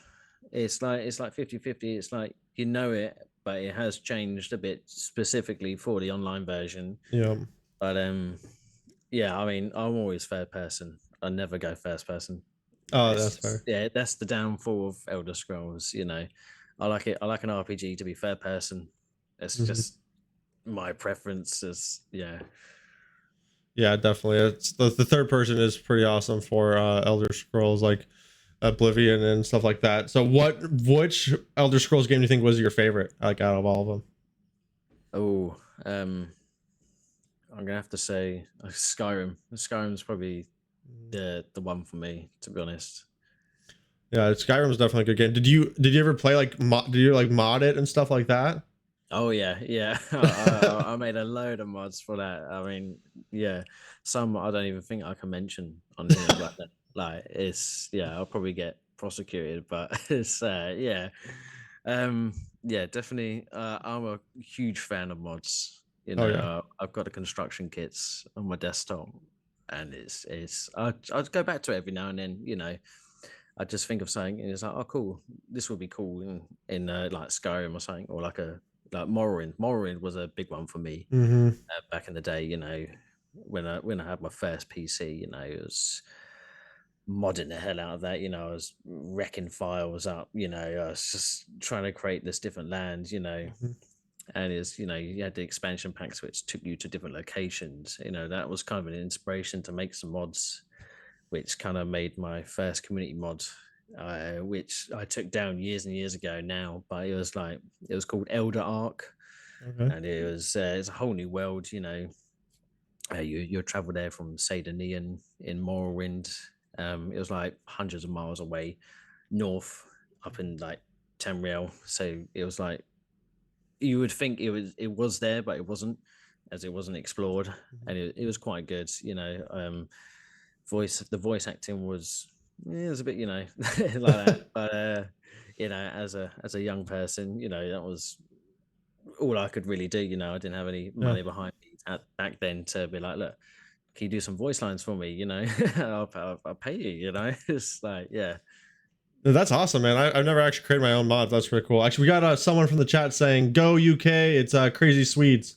It's like 50-50. It's like it, but it has changed a bit specifically for the online version. Yep. But yeah, I mean, I'm always third person. I never go first person. Oh, It's that's just fair. yeah, that's the downfall of Elder Scrolls. I like it. I like an RPG to be third person. It's Mhm. just my preference. Is yeah. Yeah, definitely. It's the third person is pretty awesome for Elder Scrolls like Oblivion and stuff like that. So which Elder Scrolls game do you think was your favorite like out of all of them? Oh, I'm gonna have to say Skyrim. Skyrim's probably the one for me, to be honest. Yeah, Skyrim's definitely a good game. Did you ever play like did you like mod it and stuff like that? Oh yeah, yeah. I made a load of mods for that. I mean, yeah, some I don't even think I can mention on here, but like it's yeah, I'll probably get prosecuted, but it's yeah, um, yeah, definitely. I'm a huge fan of mods. Oh yeah. I've got the construction kits on my desktop, and I'd go back to it every now and then. I just think of something, and it's like, oh, cool, this would be cool in like Skyrim or something, or like Morrowind. Morrowind was a big one for me Mm-hmm. back in the day. When I had my first PC, it was modding the hell out of that. I was wrecking files up. I was just trying to create this different land. Mm-hmm. And you had the expansion packs which took you to different locations. That was kind of an inspiration to make some mods, which kind of made my first community mod, which I took down years and years ago now. But it was called Elder Arc, Okay. and it's a whole new world. You travel there from Sadanean in Morrowind. It was like hundreds of miles away, north up in like Tamriel. So it was like you would think it was there, but it wasn't, as it wasn't explored, Mhm. and it was quite good. The voice acting was it was a bit like that, but as a young person, that was all I could really do. I didn't have any Yeah. money behind me back then to be like, look, can you do some voice lines for me? I'll pay you. It's like yeah. That's awesome, man. I've never actually created my own mods. That's pretty cool. Actually, we got someone from the chat saying "Go UK." It's Crazy Swedes.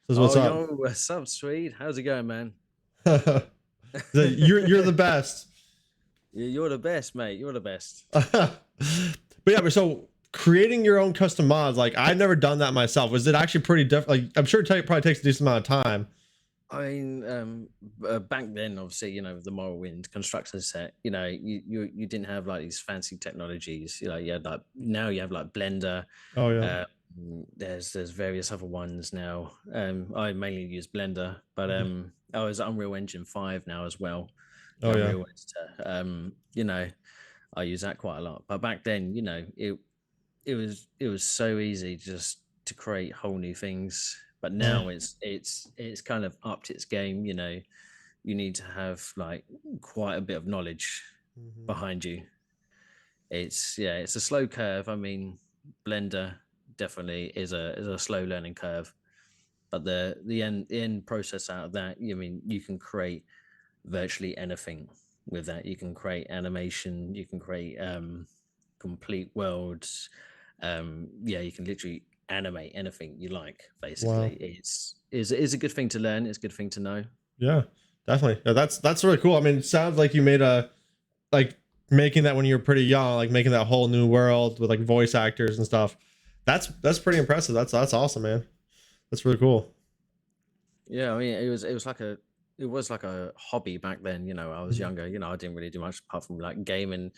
Says what's Oh up. yo, what's up, sweet? How's it going, man? You're the best. You're the best, mate. You're the best. But yeah, but so creating your own custom mods, like I've never done that myself. Was it actually pretty like I'm sure it probably takes a decent amount of time. I mean, back then, obviously, the Morrowind construction set, you didn't have like these fancy technologies. You had like now you have like Blender. Oh yeah. Uh, there's various other ones now. I mainly use Blender, but Mhm. I was Unreal Engine 5 now as well. The Oh yeah. Unreal Editor. I use that quite a lot. But back then, it was so easy just to create whole new things. But Uh, now it's kind of upped its game. You need to have like quite a bit of knowledge mhm. behind you. It's a slow curve. I mean, Blender definitely is a slow learning curve, but the end process out of that, you can create virtually anything with that. You can create animation, you can create complete worlds. You can literally animate anything you like. Wow. Basically, it's a good thing to learn. It's a good thing to know. Yeah, definitely. Yeah, that's really cool. I mean, it sounds like you made a like making that when you were pretty young, like making that whole new world with like voice actors and stuff. That's pretty impressive. That's awesome, man. That's really cool. Yeah, I mean, it was like a hobby back then. I was Mhm. younger. I didn't really do much apart from like gaming,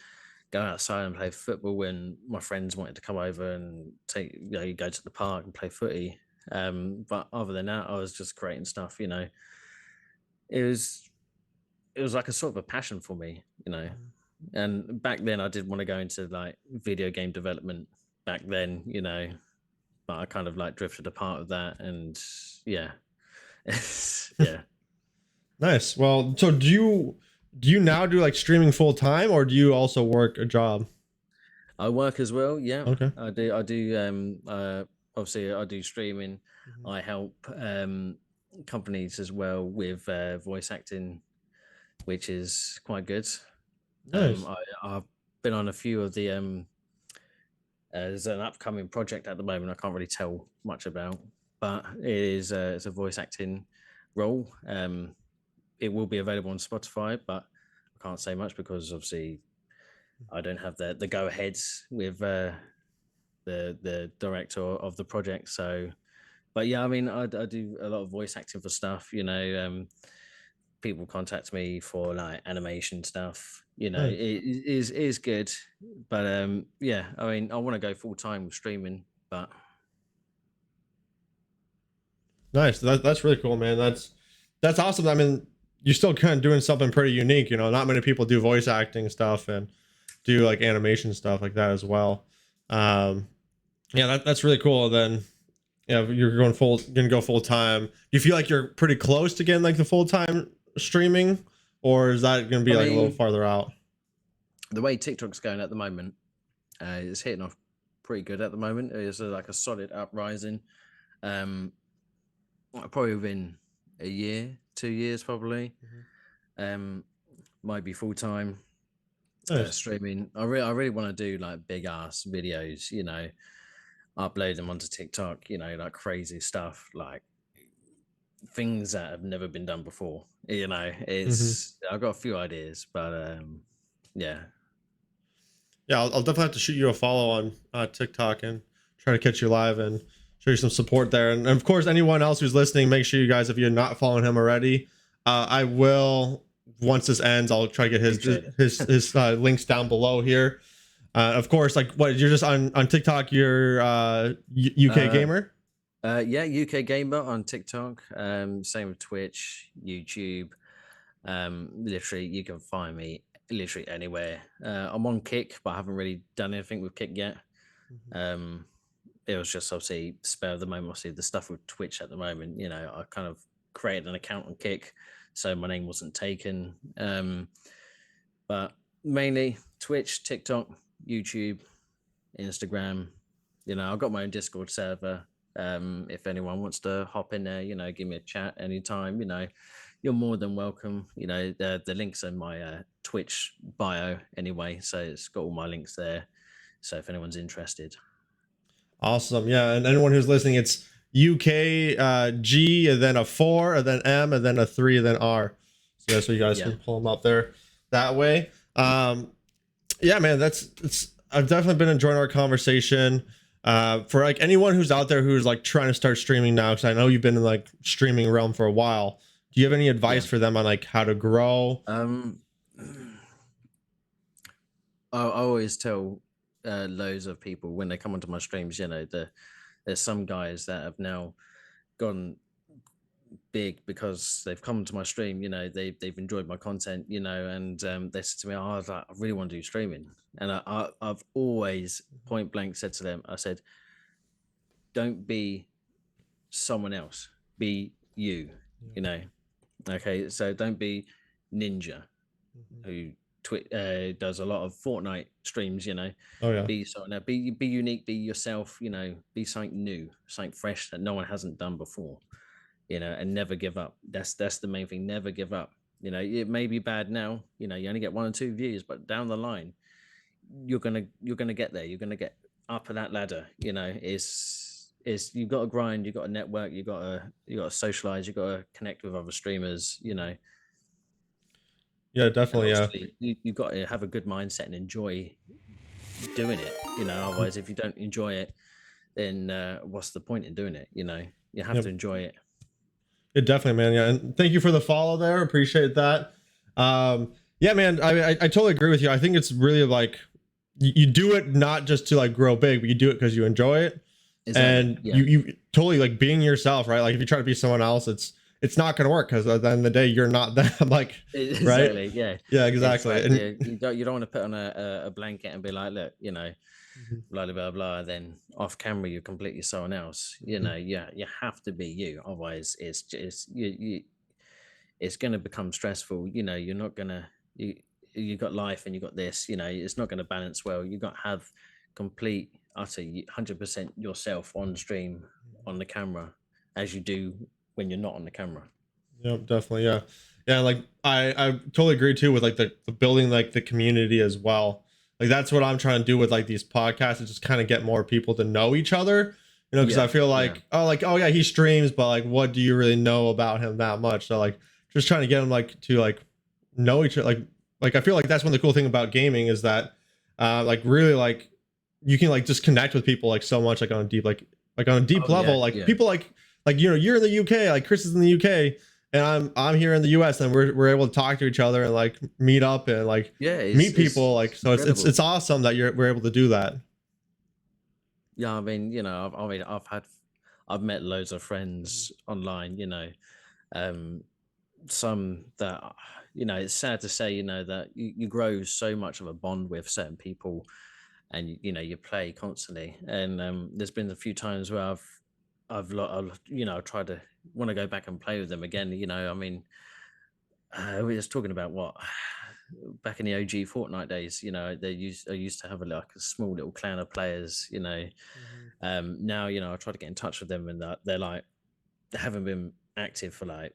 go outside and play football when my friends wanted to come over and you go to the park and play footy. But other than that, I was just creating stuff. It was it was like a sort of a passion for me. Mhm. And back then, I did want to go into like video game development. Back then, but I kind of like drifted apart of that, and yeah, yeah. Nice. Well, so do you now do like streaming full time, or do you also work a job? I work as well. Yeah, Okay. I do. I do. Obviously, I do streaming. Mhm. I help companies as well with voice acting, which is quite good. Nice. I've been on a few of the. There's an upcoming project at the moment. I can't really tell much about, but it's a voice acting role. It will be available on Spotify, but I can't say much because obviously I don't have the go aheads with the director of the project. So, but yeah, I mean, I do a lot of voice acting for stuff. People contact me for like animation stuff. Nice. It is good, but yeah, I mean, I want to go full time with streaming, but Nice. That's really cool, man. That's awesome. I mean, you're still kind of doing something pretty unique. Not many people do voice acting stuff and do like animation stuff like that as well. Um, yeah, that's really cool. Then, yeah, gonna go full time. Do you feel like you're pretty close to getting like the full time streaming, or is that gonna be I like a little mean, farther out? the way TikTok's going at the moment, it's hitting off pretty good at the moment. It's like a solid uprising. Um, Probably within a year, 2 years, probably. Mhm. Um, might be full time Nice. streaming. I really want to do like big ass videos. Upload them onto TikTok. Like crazy stuff, like things that have never been done before. Hmm. It's I've got a few ideas, but yeah, Yeah, I'll definitely have to shoot you a follow on TikTok and try to catch you live and show you some support there. And of course, anyone else who's listening, make sure you guys, if you're not following him already, I will once this ends. I'll try to get his appreciate it. links down below here. Of course, like what you're just on TikTok, you're UK uh, gamer. yeah, UK Gamer on TikTok. Same with Twitch, YouTube. Literally, you can find me literally anywhere. I'm on Kick, but I haven't really done anything with Kick yet. Mhm. Um, it was just obviously spare of the moment. Obviously, the stuff with Twitch at the moment, I kind of created an account on Kick, so my name wasn't taken. But mainly Twitch, TikTok, YouTube, Instagram. I've got my own Discord server. If anyone wants to hop in there, give me a chat anytime. You're more than welcome. The links in my Twitch bio anyway, so it's got all my links there. So if anyone's interested, Awesome. Yeah, and anyone who's listening, it's UK G and then a 4 and then M and then a 3 and then R. So yeah, so you guys yeah, can pull them up there that way. Yeah, man, it's I've definitely been enjoying our conversation. For like anyone who's out there who's like trying to start streaming now, because I know you've been in like streaming realm for a while. do you have any advice Yeah. for them on like how to grow? Um, I always tell loads of people when they come onto my streams, there's some guys that have now gone big because they've come to my stream, they've enjoyed my content, and they said to me, oh, I really want to do streaming. And I've always point blank said to them, I said, don't be someone else, be you, you know. Okay, so don't be Ninja, who does a lot of Fortnite streams, Oh yeah. be someone else, be unique, be yourself, be something new, something fresh that no one hasn't done before, and never give up. That's the main thing. Never give up. It may be bad now, you only get 1 or 2 views, but down the line, you're gonna get there. You're gonna get up that ladder. Is you've got to grind, you've got to network, you got to socialize, you got to connect with other streamers, Yeah, and definitely. Yeah. obviously you've got to have a good mindset and enjoy doing it. Otherwise, if you don't enjoy it, then what's the point in doing it? You have Yep. to enjoy it. Yeah, definitely, man. Yeah, and thank you for the follow there. Appreciate that. Yeah, man. I totally agree with you. I think it's really like you do it not just to like grow big, but you do it because you enjoy it. Exactly. And Yeah. you totally like being yourself, right? Like if you try to be someone else, it's not gonna work because at the end of the day, you're not them. Like, right? Exactly. Yeah. Yeah, It's exactly. like And you don't want to put on a blanket and be like, look, blah blah blah blah. Then off camera, you're completely someone else. Yeah, you have to be you. Otherwise, it's just it's going to become stressful. You're not gonna you got life and you got this. It's not going to balance well. You got to have complete, utter, 100% yourself on stream, on the camera, as you do when you're not on the camera. Yep, definitely. Yeah. Yeah. Like I totally agree too with like the building like the community as well. Like that's what I'm trying to do with like these podcasts is just kind of get more people to know each other. Because I Yeah, feel yeah, like, oh yeah, he streams, but like what do you really know about him that much? So like just trying to get them like to like know each other. Like I feel like that's one of the cool thing about gaming is that like really like you can like just connect with people like so much like on a deep like on a deep oh yeah, level. Like yeah, people like you're in the UK, like Chris is in the UK and I'm here in the US and we're able to talk to each other and like meet up and like yeah. meet It's people like so incredible. it's awesome that we're able to do that. Yeah, I mean, I've met loads of friends online. Um, some that it's sad to say, that you grow so much of a bond with certain people, and you play constantly. And there's been a few times where I've tried to want to go back and play with them again. I mean, we was talking about what back in the OG Fortnite days. I used to have like a small little clan of players. Now I try to get in touch with them, and they're like they haven't been active for like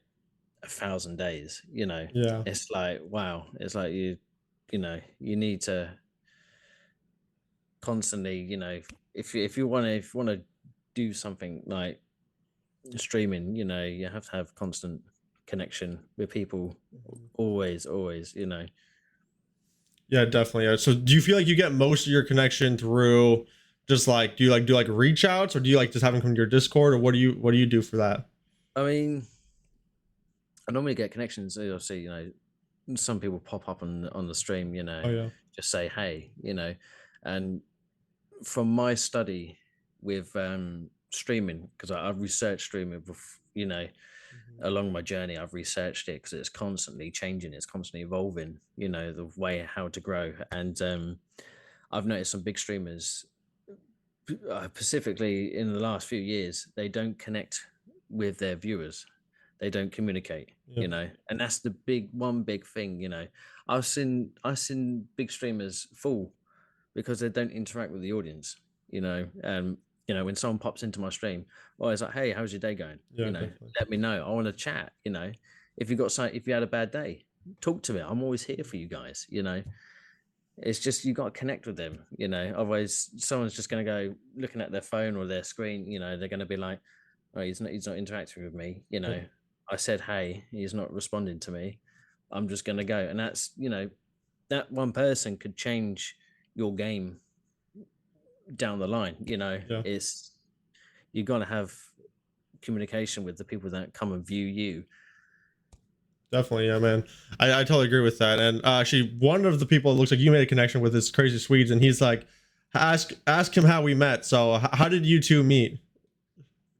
1,000 days. Yeah. It's like wow. It's like you need to constantly, if you want to do something like streaming, you have to have constant connection with people, always. Yeah, definitely. Yeah. So do you feel like you get most of your connection through just like do you like do like reach outs or do you like just have them come to your Discord or what do you do for that? I mean, I normally get connections. You'll see, some people pop up on the stream, Oh yeah. just say hey, and from my study with streaming, because I've researched streaming, along my journey, I've researched it because it's constantly changing, it's constantly evolving, the way how to grow. And I've noticed some big streamers, specifically in the last few years, they don't connect with their viewers, they don't communicate, Yeah. and that's the big thing. I've seen big streamers fall because they don't interact with the audience. When someone pops into my stream, well, it's like, hey, how's your day going? Yeah, definitely. Let me know. I want to chat. If if you had a bad day, talk to me. I'm always here for you guys. It's just you got to connect with them. Otherwise, someone's just going to go looking at their phone or their screen. They're going to be like, oh, he's not interacting with me. Yep. I said, hey, he's not responding to me. I'm just going to go, and that's that one person could change your game down the line. Yeah. It's you got to have communication with the people that come and view you, Definitely, yeah, man. I totally agree with that. And actually, one of the people it looks like you made a connection with is Crazy Swedes, and he's like, ask him how we met. So how did you two meet?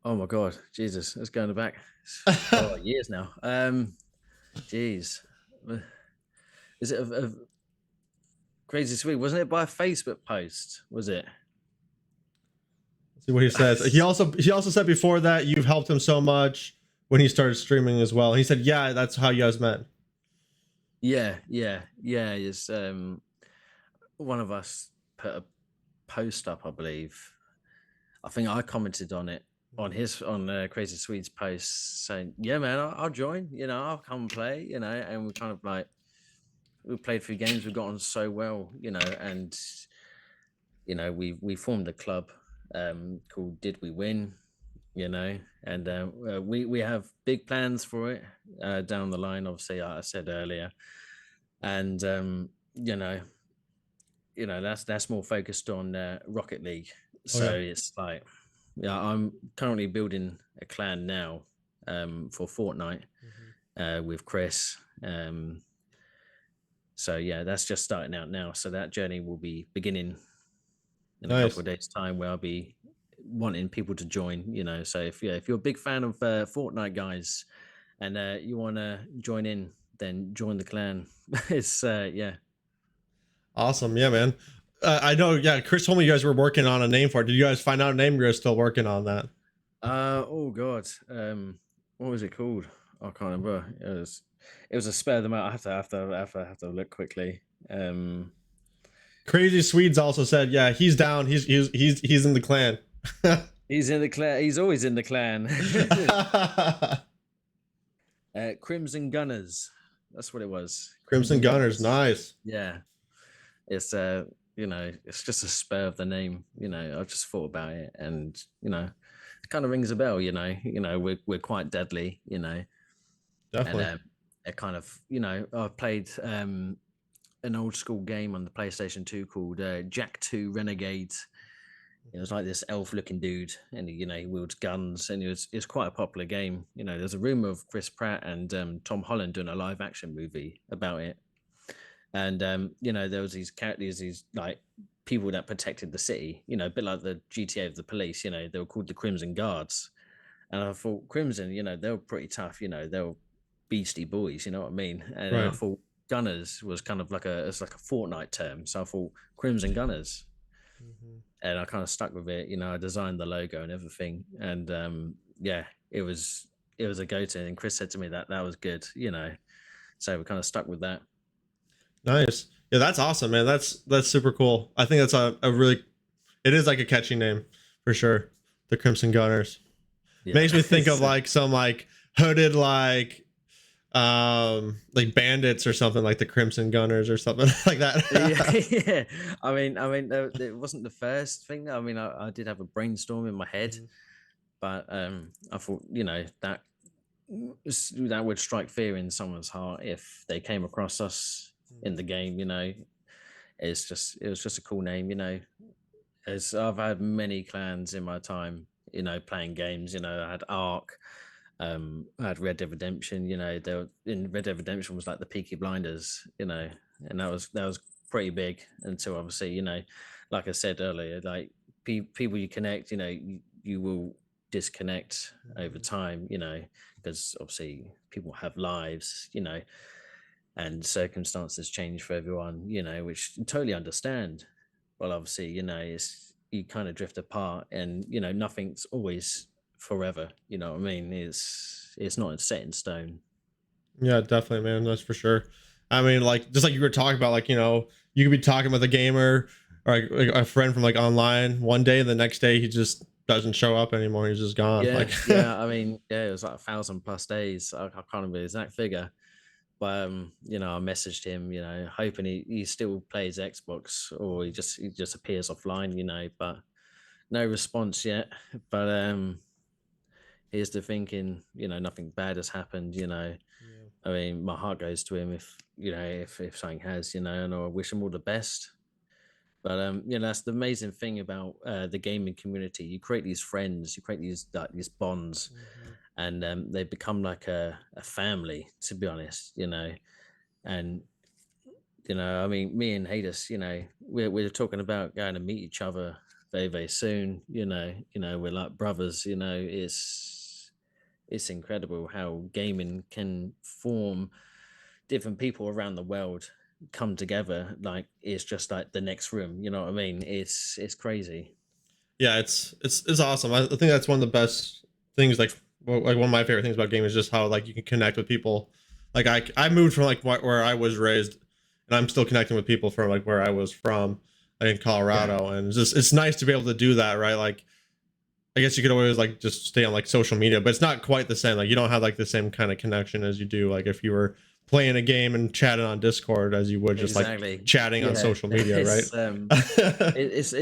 Oh my God, Jesus, it's going back God years now. Jeez, is it a Crazy Sweet? Wasn't it by a Facebook post? Was it? See what he says. He also said before that you've helped him so much when he started streaming as well. He said, yeah, that's how you guys met. Yeah. It's one of us put a post up, I believe. I think I commented on it on Crazy Sweet's post saying, "Yeah, man, I'll join. I'll come and play. And we kind of like we played a few games. We got on so well, and we formed a club called Did We Win? And we have big plans for it down the line. Obviously, like I said earlier, and that's more focused on Rocket League. Oh So yeah. it's like, yeah, I'm currently building a clan now for Fortnite with Chris. So yeah, that's just starting out now. So that journey will be beginning in a couple Nice. of days' time, where I'll be wanting people to join. So if you're a big fan of Fortnite, guys, and you want to join in, then join the clan. It's yeah. Awesome. Yeah, man. I know. Yeah, Chris told me you guys were working on a name for it. Did you guys find out a name? You're still working on that. Oh God. What was it called? I can't remember. It was a spare them out. I have to look quickly. Crazy Swedes also said, yeah, he's down. He's in the clan. He's in the clan. He's always in the clan. Crimson Gunners. That's what it was. Crimson Crimson Gunners, Gunners. nice. Yeah. It's it's just a spur of the name. I just thought about it, and it kind of rings a bell. We're quite deadly. And Definitely. it kind of I played an old school game on the PlayStation 2 called Jack 2 Renegades. It was like this elf looking dude, and he wields guns, and it's quite a popular game. There's a rumor of Chris Pratt and Tom Holland doing a live action movie about it. And there was these characters, these like people that protected the city, a bit like the GTA of the police. They were called the Crimson Guards. And I thought Crimson, they were pretty tough. They were beastie boys, you know what I mean? And then I Right. thought Gunners was kind of like it's like a Fortnite term. So I thought Crimson Gunners, and I kind of stuck with it. I designed the logo and everything, and yeah, it was a go-to. And Chris said to me that was good. So we kind of stuck with that. Nice. Yeah, that's awesome, man. That's super cool. I think that's a really it is like a catchy name for sure. The Crimson Gunners. Yeah. Makes me think of So- like some like hooded like bandits or something like the Crimson Gunners or something like that. yeah. I mean, it wasn't the first thing. I mean, I did have a brainstorm in my head, but I thought, that would strike fear in someone's heart if they came across us in the game. It was just a cool name. As I've had many clans in my time, playing games. I had Ark, I had Red Dead Redemption. They were in Red Dead Redemption was like the Peaky Blinders. And that was pretty big until obviously, like I said earlier, like people you connect, you will disconnect over time. Because obviously people have lives. And circumstances change for everyone. Which I totally understand. Well, obviously, it's you kind of drift apart, and nothing's always forever. You know what I mean? It's not set in stone. Yeah, definitely, man. That's for sure. I mean, like just like you were talking about, like you could be talking with a gamer or like a friend from like online one day, and the next day he just doesn't show up anymore. He's just gone. Yeah, Like, yeah. I mean, yeah, it was like 1,000+ days. I can't remember the exact figure, but I messaged him, hoping he still plays Xbox, or he just appears offline, but no response yet. But here's the thinking, nothing bad has happened. I mean, my heart goes to him if something has, and I wish him all the best. But that's the amazing thing about the gaming community. You create these friends, you create these bonds, Mhm. and they become like a family. To be honest, and I mean, me and Hadis, we're talking about going to meet each other very, very soon. We're like brothers. It's incredible how gaming can form different people around the world come together. Like it's just like the next room. You know what I mean? It's crazy. Yeah, it's awesome. I think that's one of the best things. Like one of my favorite things about gaming is just how like you can connect with people. Like I moved from like where I was raised, and I'm still connecting with people from like where I was from, like, in Yeah, Colorado, and it's nice to be able to do that, right? Like I guess you could always like just stay on like social media, but it's not quite the same. Like you don't have like the same kind of connection as you do like if you were playing a game and chatting on Discord as you would just like exactly. chatting on Yeah, social media, right? it's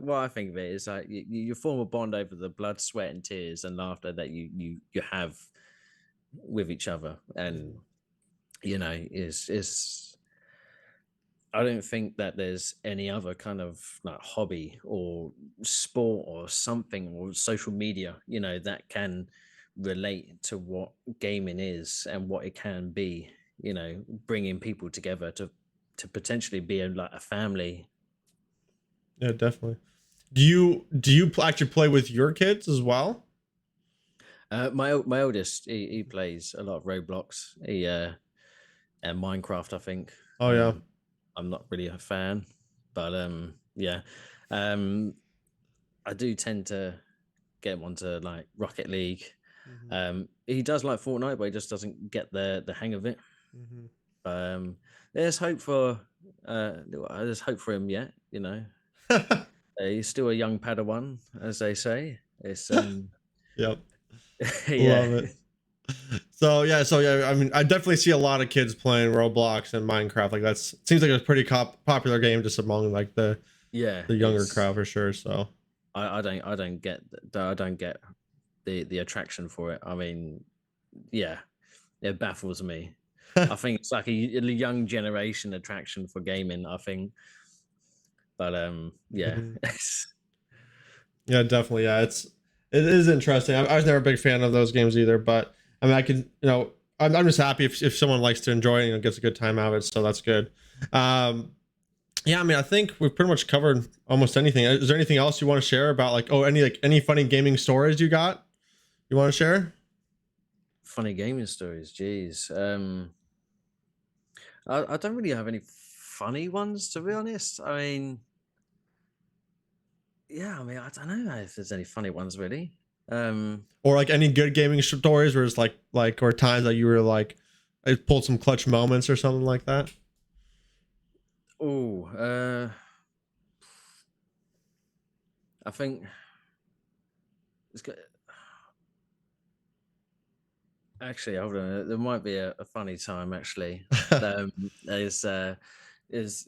what I think of it is like you form a bond over the blood, sweat, and tears and laughter that you have with each other, and Mhm. is I don't think that there's any other kind of like hobby or sport or something or social media, that can relate to what gaming is and what it can be, bringing people together to potentially be like a family. Yeah, definitely. Do you actually play with your kids as well? My oldest, he plays a lot of Roblox, and Minecraft, I think. Oh yeah. Um, I'm not really a fan, but yeah. Um, I do tend to get him onto like Rocket League. Hmm. He does like Fortnite, but he just doesn't get the hang of it. Hmm. Um, there's hope for there's hope for him yet. He's still a young Padawan, as they say. It's Yep. yeah, Love it. So yeah, I mean, I definitely see a lot of kids playing Roblox and Minecraft. Like that's seems like a pretty popular game just among like yeah. the younger It's crowd for sure. So I don't get the attraction for it. I mean, yeah, it baffles me. I think it's like a young generation attraction for gaming. I think, but yeah, Mhm. Yeah, definitely. Yeah, it is interesting. I was never a big fan of those games either, but I mean, I can, I'm just happy if someone likes to enjoy it, gets a good time out of it. So that's good. Um, yeah, I mean, I think we've pretty much covered almost anything. Is there anything else you want to share about any funny gaming stories you want to share? funny gaming stories. Jeez, I don't really have any funny ones to be honest. I mean, yeah, I mean, I don't know if there's any funny ones really. Um, Or like any good gaming stories where it's like or times that you were like, it pulled some clutch moments or something like that? oh, I think it's got. Actually, hold on. There might be a funny time actually. Um, is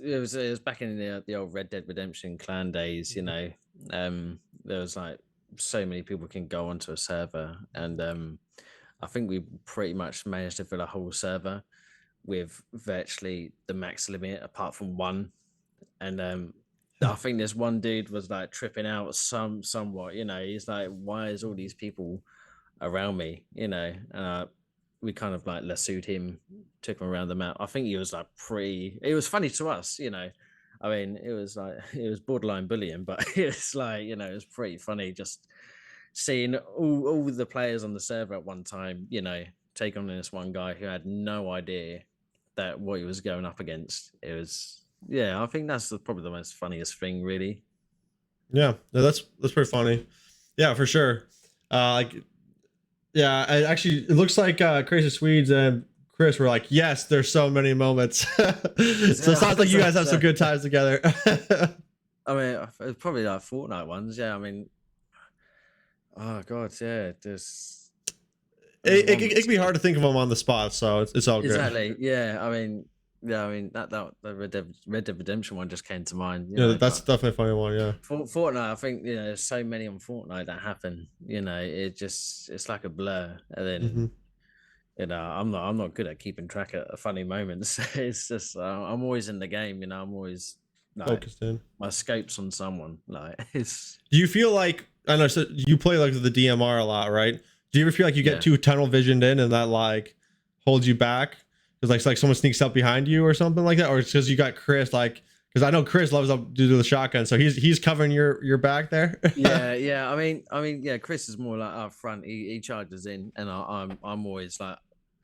it was back in the old Red Dead Redemption clan days. Mhm, There was like so many people can go onto a server, and mhm. I think we pretty much managed to fill a whole server with virtually the max limit, apart from one. And I think this one dude was like tripping out somewhat. He's like, "Why is all these people around me?" And we kind of like lassoed him, took him around the map. I think he was like pretty. It was funny to us. I mean, it was like it was borderline bullying, but it was like it was pretty funny just seeing all the players on the server at one time. Take on this one guy who had no idea that what he was going up against. It was yeah. I think that's probably the most funniest thing, really. Yeah, no, that's pretty funny. Yeah, for sure. Like, yeah, it looks like Crazy Swedes and Chris were like, yes, there's so many moments. So it sounds like you guys have some good times together. I mean, it's probably like Fortnite ones. Yeah, I mean, oh god, yeah. There's it one can be hard to think of them on the spot, so it's all good. exactly. Yeah, I mean, yeah, I mean that the Red Dead Redemption one just came to mind. Yeah, that's But definitely a funny one. Yeah. Fortnite, I think there's so many on Fortnite that happen. It's like a blur, and then Hmm. I'm not good at keeping track of funny moments. It's just I'm always in the game. I'm always. like focused in. my scope's on someone. Like it's Do you feel like, I know, so you play like the DMR a lot, right? Do you ever feel like you get yeah. too tunnel visioned in and that like holds you back? Because like someone sneaks up behind you or something like that, or it's because you got Chris, like, because I know Chris loves up to do the shotgun, so he's covering your back there. Yeah. Yeah. Chris is more like up front. He charges in, and I'm always like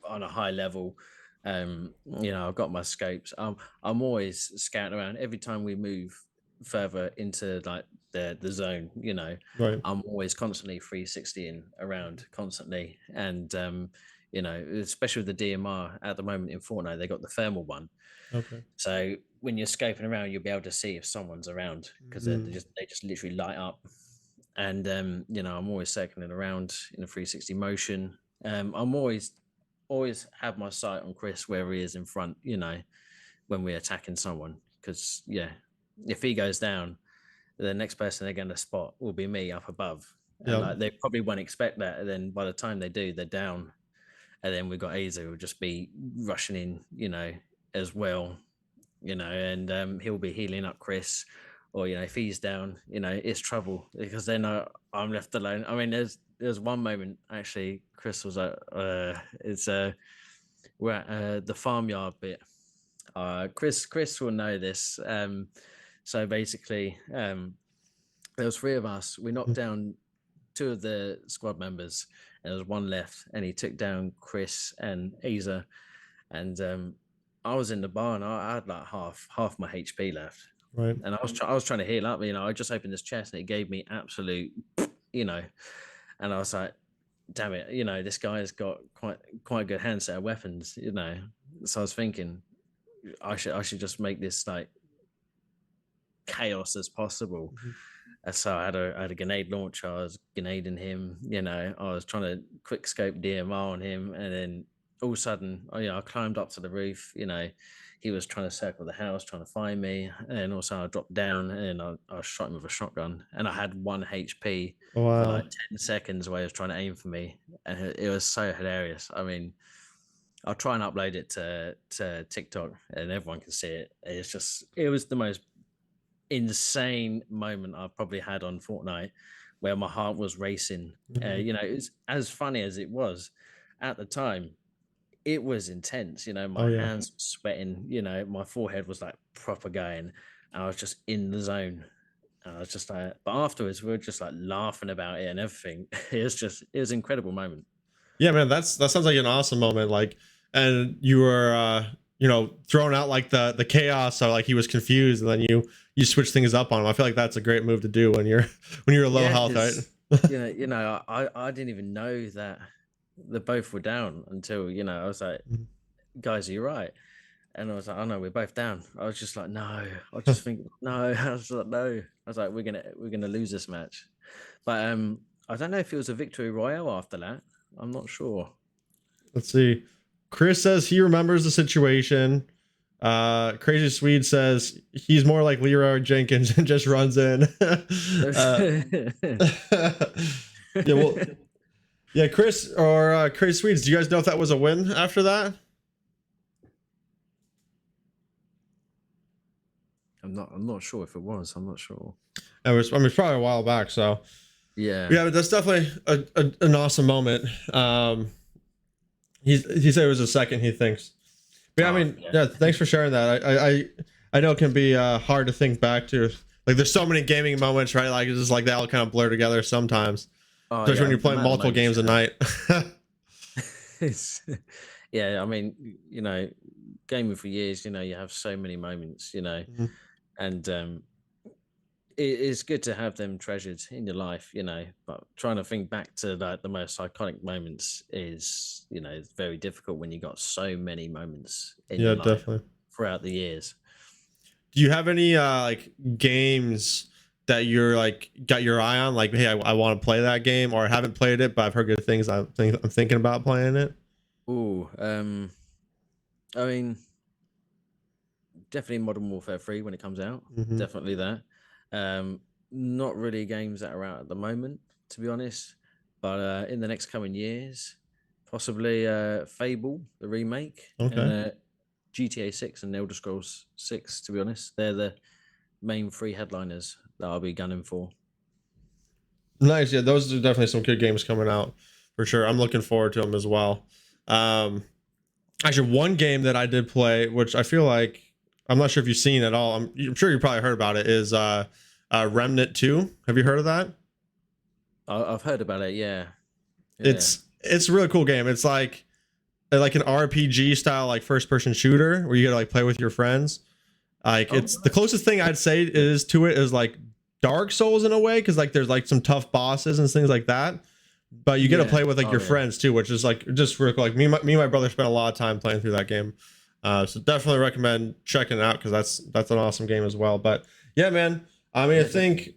on a high level. I've got my scopes. I'm always scouting around. Every time we move further into like the zone, Right. I'm always constantly 360ing around constantly, and especially with the DMR at the moment in Fortnite, they got the thermal one. Okay. So when you're scoping around, you'll be able to see if someone's around because they just literally light up. And I'm always circling around in a 360 motion. I'm always have my sight on Chris wherever he is in front. When we're attacking someone, because if he goes down, the next person they're going to spot will be me up above, and Yeah. like they probably won't expect that. And then by the time they do, they're down, and then we've got Aza who will just be rushing in, as well, and he'll be healing up Chris, or if he's down, it's trouble because then I'm left alone. I mean, there's one moment actually, Chris was like, we're at the farmyard bit. Chris will know this. So basically, there was three of us. We knocked down two of the squad members, and there was one left, and he took down Chris and Aza, and I was in the barn. I had like half my HP left, Right. and I was trying to heal up. I just opened this chest and it gave me absolute, and I was like, damn it, this guy's got quite a good hand set of weapons. So I was thinking, I should just make this like chaos as possible. And so I had a grenade launcher. I was grenading him. I was trying to quick scope DMR on him, and then all of a sudden, I climbed up to the roof. He was trying to circle the house, trying to find me, and also I dropped down and I shot him with a shotgun, and I had 1 HP for Wow. like 10 seconds where he was trying to aim for me, and it was so hilarious. I mean, I'll try and upload it to TikTok, and everyone can see it. It was the most insane moment I've probably had on Fortnite, where my heart was racing. It's as funny as it was at the time. It was intense. Oh My yeah. hands were sweating. My forehead was like proper going. And I was just in the zone. And I was just like, but afterwards we were just like laughing about it and everything. It was an incredible moment. Yeah, man, that sounds like an awesome moment. Like, and you were, throwing out like the chaos. So like he was confused, and then you switch things up on him. I feel like that's a great move to do when you're low health, right? I didn't even know that the both were down until I was like, guys, are you right? And I was like, oh no, we're both down. I was just like, no. I was just thinking, no. I was like, no. I was like, we're gonna lose this match. But I don't know if it was a victory royale after that. I'm not sure. Let's see. Chris says he remembers the situation. Crazy Swede says he's more like Leroy Jenkins and just runs in. Yeah, well, yeah, Chris or Crazy Swedes, do you guys know if that was a win after that? I'm not sure if it was. I'm not sure. It's probably a while back. So Yeah, but that's definitely an awesome moment. He said it was a second. He thinks. But yeah, I mean, yeah. Thanks for sharing that. I know it can be hard to think back to. Like, there's so many gaming moments, right? Like, it's just like they all kind of blur together sometimes, especially when you're playing multiple games a night. Yeah, I mean, gaming for years, you have so many moments, and it's good to have them treasured in your life, but trying to think back to like the most iconic moments is, it's very difficult when you got so many moments in your life definitely throughout the years. Do you have any like games that you're like got your eye on? Like, hey, I want to play that game, or I haven't played it, but I've heard good things. I'm thinking about playing it. Oh, I mean, definitely Modern Warfare 3 when it comes out. Definitely that. Not really games that are out at the moment, to be honest, but in the next coming years, possibly Fable, the remake, Okay. and GTA 6 and Elder Scrolls 6. To be honest, they're main three headliners that I'll be gunning for. Nice. Yeah, those are definitely some good games coming out for sure. I'm looking forward to them as well. Um, Actually, one game that I did play, which I feel like I'm not sure if you've seen at all. I'm sure you probably heard about it. Is Remnant 2? Have you heard of that? I've heard about it. Yeah, yeah. It's a really cool game. It's like an RPG style, like first person shooter where you gotta like play with your friends. Like Oh, it's the closest thing I'd say is to it is like Dark Souls in a way, because like there's like some tough bosses and things like that. But you get to yeah. play with like Oh, your yeah. friends too, which is like just real cool. Like me and my brother spent a lot of time playing through that game. So definitely recommend checking it out because that's an awesome game as well. But yeah, man. I mean, I Yeah, think.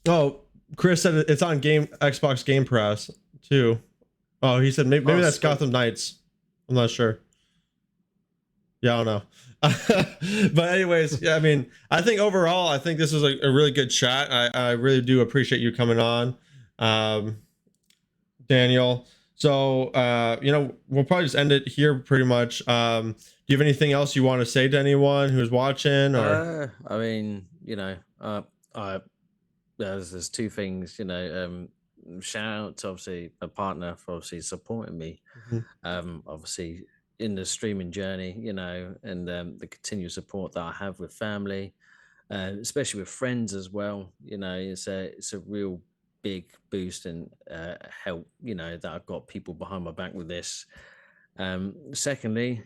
Oh, Chris said it's on Xbox Game Pass too. Oh, he said maybe oh, that's sweet. Gotham Knights. I'm not sure. Yeah, I don't know. But anyways, yeah, I mean, I think overall, I think this was a really good chat. I really do appreciate you coming on, um, Daniel. So, we'll probably just end it here pretty much. Do you have anything else you want to say to anyone who's watching or? I mean, I there's two things, shout out to obviously a partner for obviously supporting me, Mhm. obviously in the streaming journey, and the continued support that I have with family, especially with friends as well. It's a real big boost and help, that I've got people behind my back with this. Secondly,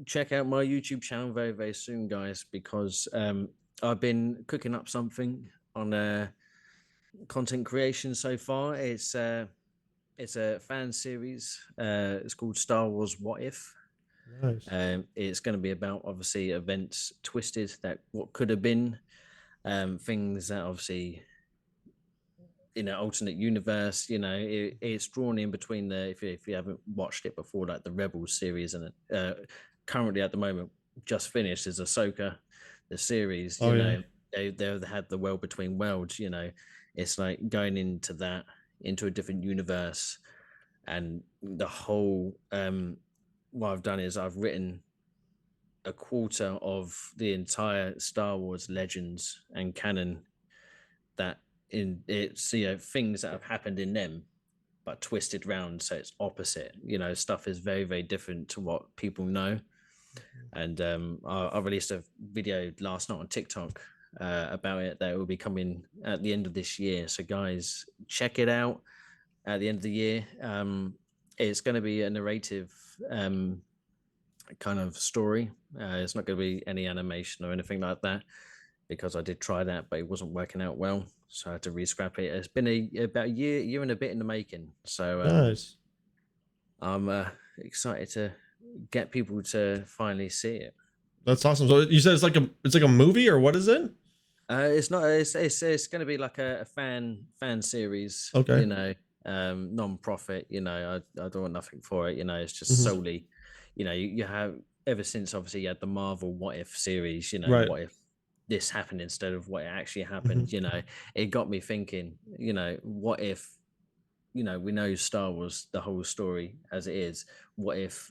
check out my YouTube channel very, very soon, guys, because I've been cooking up something on content creation so far. It's a fan series. It's called Star Wars What If. Nice. It's going to be about obviously events twisted that what could have been, things that obviously in an alternate universe. It's drawn in between the if you haven't watched it before, like the Rebels series, and currently at the moment just finished is Ahsoka, the series. Oh yeah. They've had the world between worlds. It's like going into that into a different universe, and the whole what I've done is I've written a quarter of the entire Star Wars legends and canon that in it's things that have happened in them but twisted round so it's opposite. Stuff is very, very different to what people know. And I released a video last night on TikTok about it that will be coming at the end of this year, so guys, check it out at the end of the year. It's going to be a narrative kind of story. It's not going to be any animation or anything like that, because I did try that, but it wasn't working out well. So I had to re-scrap it. It's been about a year and a bit in the making. So Nice. I'm excited to get people to finally see it. That's awesome. So you said it's like a movie or what is it? It's not. It's going to be like a fan series. Okay. Non-profit. I don't want nothing for it. It's just Hmm. solely. You have ever since obviously you had the Marvel What If series. Right. What if this happened instead of what it actually Hmm. happened? It got me thinking. What if we know Star Wars, the whole story as it is. What if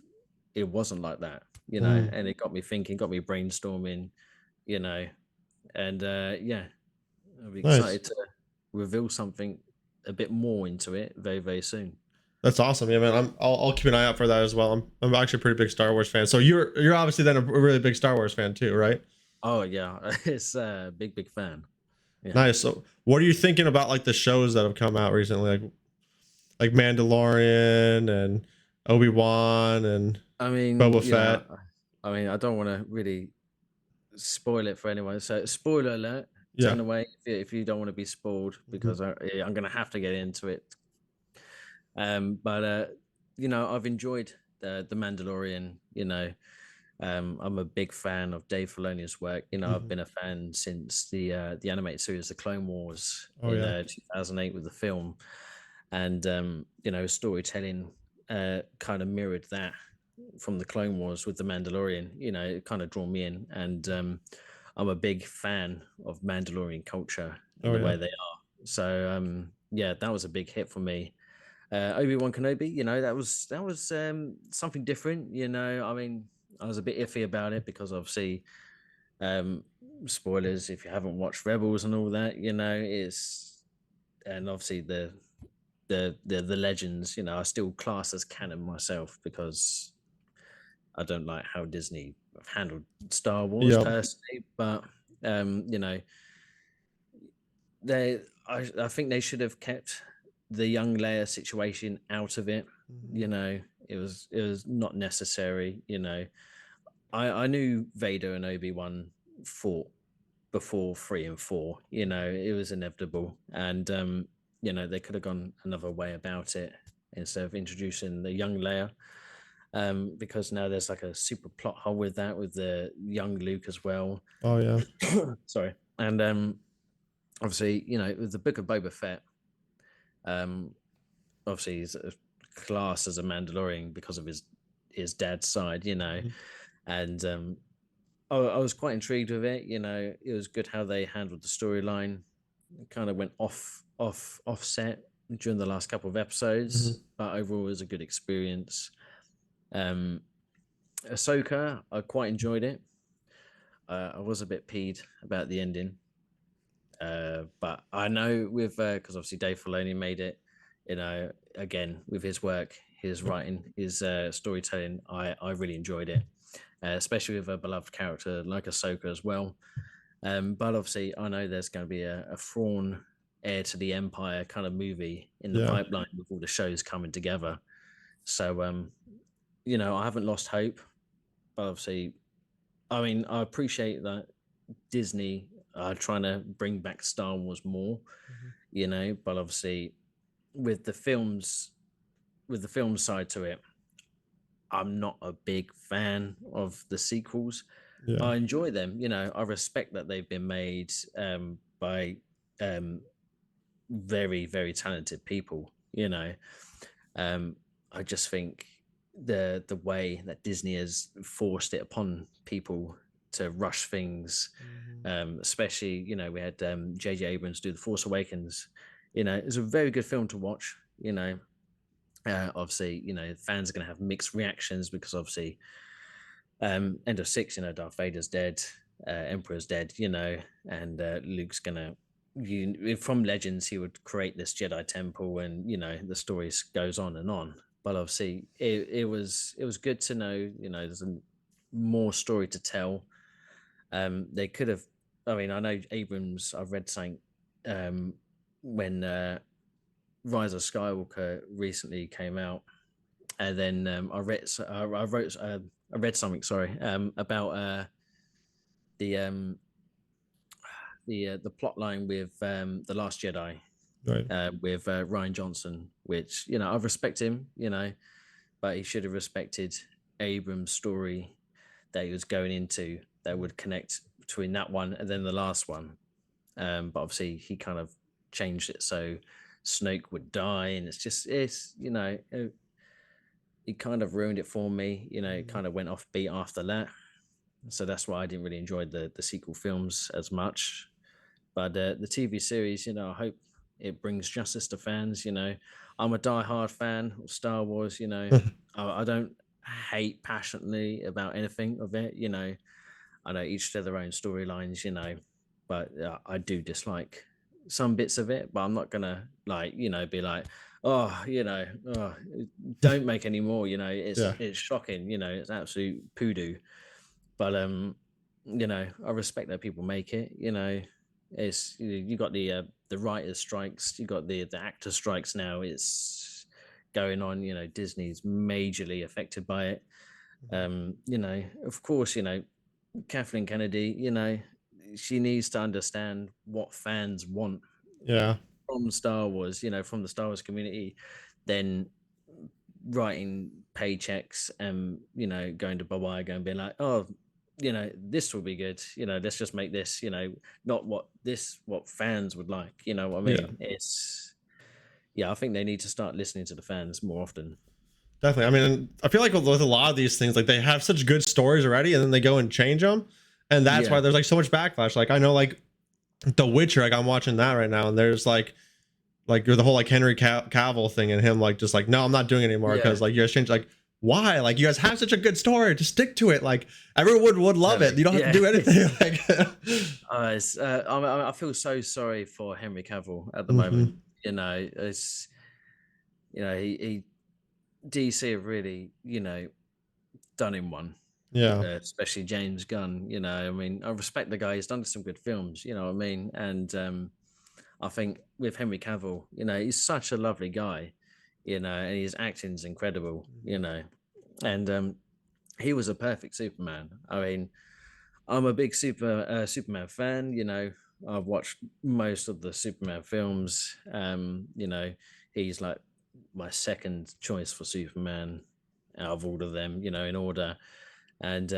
it wasn't like that? Mm. And it got me thinking, got me brainstorming. You know, and yeah, I'll be Nice. excited to reveal something a bit more into it very, very soon. That's awesome. Yeah, man. I'll keep an eye out for that as well. I'm actually a pretty big Star Wars fan. So you're obviously then a really big Star Wars fan too, right? Oh yeah, it's a big, big fan. Yeah. Nice. So what are you thinking about like the shows that have come out recently, like Mandalorian and Obi-Wan and I mean, Boba Fett? I don't want to really spoil it for anyone. So, spoiler alert: Yeah. turn away if you don't want to be spoiled, Hmm. because I'm going to have to get into it. But I've enjoyed the Mandalorian. I'm a big fan of Dave Filoni's work. I've Hmm. been a fan since the animated series, The Clone Wars, Oh in yeah. 2008 with the film, and storytelling kind of mirrored that from the Clone Wars with the Mandalorian. It kind of drew me in, and I'm a big fan of Mandalorian culture and Oh the yeah. way they are. So yeah, that was a big hit for me. Obi-Wan Kenobi, that was something different. I mean, I was a bit iffy about it because obviously, um, spoilers if you haven't watched Rebels and all that, and obviously the legends, I still class as canon myself because I don't like how Disney have handled Star Wars Yep. personally, but you know, I think they should have kept the young Leia situation out of it. It was not necessary. I knew Vader and Obi-Wan fought before 3 and 4. It was inevitable, and they could have gone another way about it instead of introducing the young Leia. Because now there's like a super plot hole with that, with the young Luke as well. Oh yeah. Sorry, and obviously, with the Book of Boba Fett, obviously he's a class as a Mandalorian because of his dad's side, and I was quite intrigued with it. It was good how they handled the storyline. It kind of went offset during the last couple of episodes, but overall it was a good experience. Ahsoka, I quite enjoyed it. I was a bit peed about the ending, but I know because obviously Dave Filoni made it. Again with his work, his writing, his storytelling, I really enjoyed it, especially with a beloved character like Ahsoka as well. But obviously, I know there's going to be a Thrawn heir to the Empire kind of movie in the pipeline with all the shows coming together. So, I haven't lost hope. But obviously, I mean, I appreciate that Disney are trying to bring back Star Wars more, but obviously, with the film side to it, I'm not a big fan of the sequels. Yeah. I enjoy them. I respect that they've been made by very, very talented people. I just think the way that Disney has forced it upon people to rush things, especially we had J.J. Abrams do The Force Awakens. It's a very good film to watch. Obviously, fans are going to have mixed reactions because obviously, end of 6, Darth Vader's dead, Emperor's dead, and Luke's gonna. From Legends, he would create this Jedi temple, and the story goes on and on. But obviously, it was good to know, there's more story to tell. They could have. I mean, I know Abrams. I've read something when Rise of Skywalker recently came out, and then I read something. Sorry, about the plot line with the Last Jedi, Right. with Ryan Johnson, which I respect him, but he should have respected Abrams' story that he was going into that would connect between that one and then the last one. But obviously he kind of changed it so Snoke would die, and he kind of ruined it for me. It kind of went off beat after that. So that's why I didn't really enjoy the sequel films as much. But the TV series, I hope it brings justice to fans. I'm a diehard fan of Star Wars. I don't hate passionately about anything of it. I know each to their own storylines. But I do dislike some bits of it. But I'm not gonna be like, oh, don't make any more. It's shocking. It's absolute poodoo. But I respect that people make it. It's you got the writers' strikes, you got the actor strikes now. It's going on. Disney's majorly affected by it. Of course, Kathleen Kennedy. She needs to understand what fans want. Yeah. From Star Wars. From the Star Wars community, then writing paychecks and going to Bob Iger and being like, oh, this will be good. Let's just make this. Not what fans would like. You know what I mean? I think they need to start listening to the fans more often. Definitely. I mean, I feel like with a lot of these things, like they have such good stories already, and then they go and change them, and that's why there's like so much backlash. Like I know, like The Witcher, like I'm watching that right now, and there's like the whole like Henry Cavill thing, and him like just like, no, I'm not doing it anymore because like you guys changed. Like why? Like, you guys have such a good story. Just stick to it. Like, everyone would love it. You don't have to do anything. Like, I feel so sorry for Henry Cavill at the moment. You know, it's, you know, he DC have really, you know, done him one. yeah. Especially James Gunn. You know, I mean, I respect the guy. He's done some good films. You know what I mean? And I think with Henry Cavill, you know, he's such a lovely guy. You know, and his acting's incredible. You know, and he was a perfect Superman. I mean, I'm a big Superman fan. You know, I've watched most of the Superman films. You know, he's like my second choice for Superman out of all of them. You know, in order. And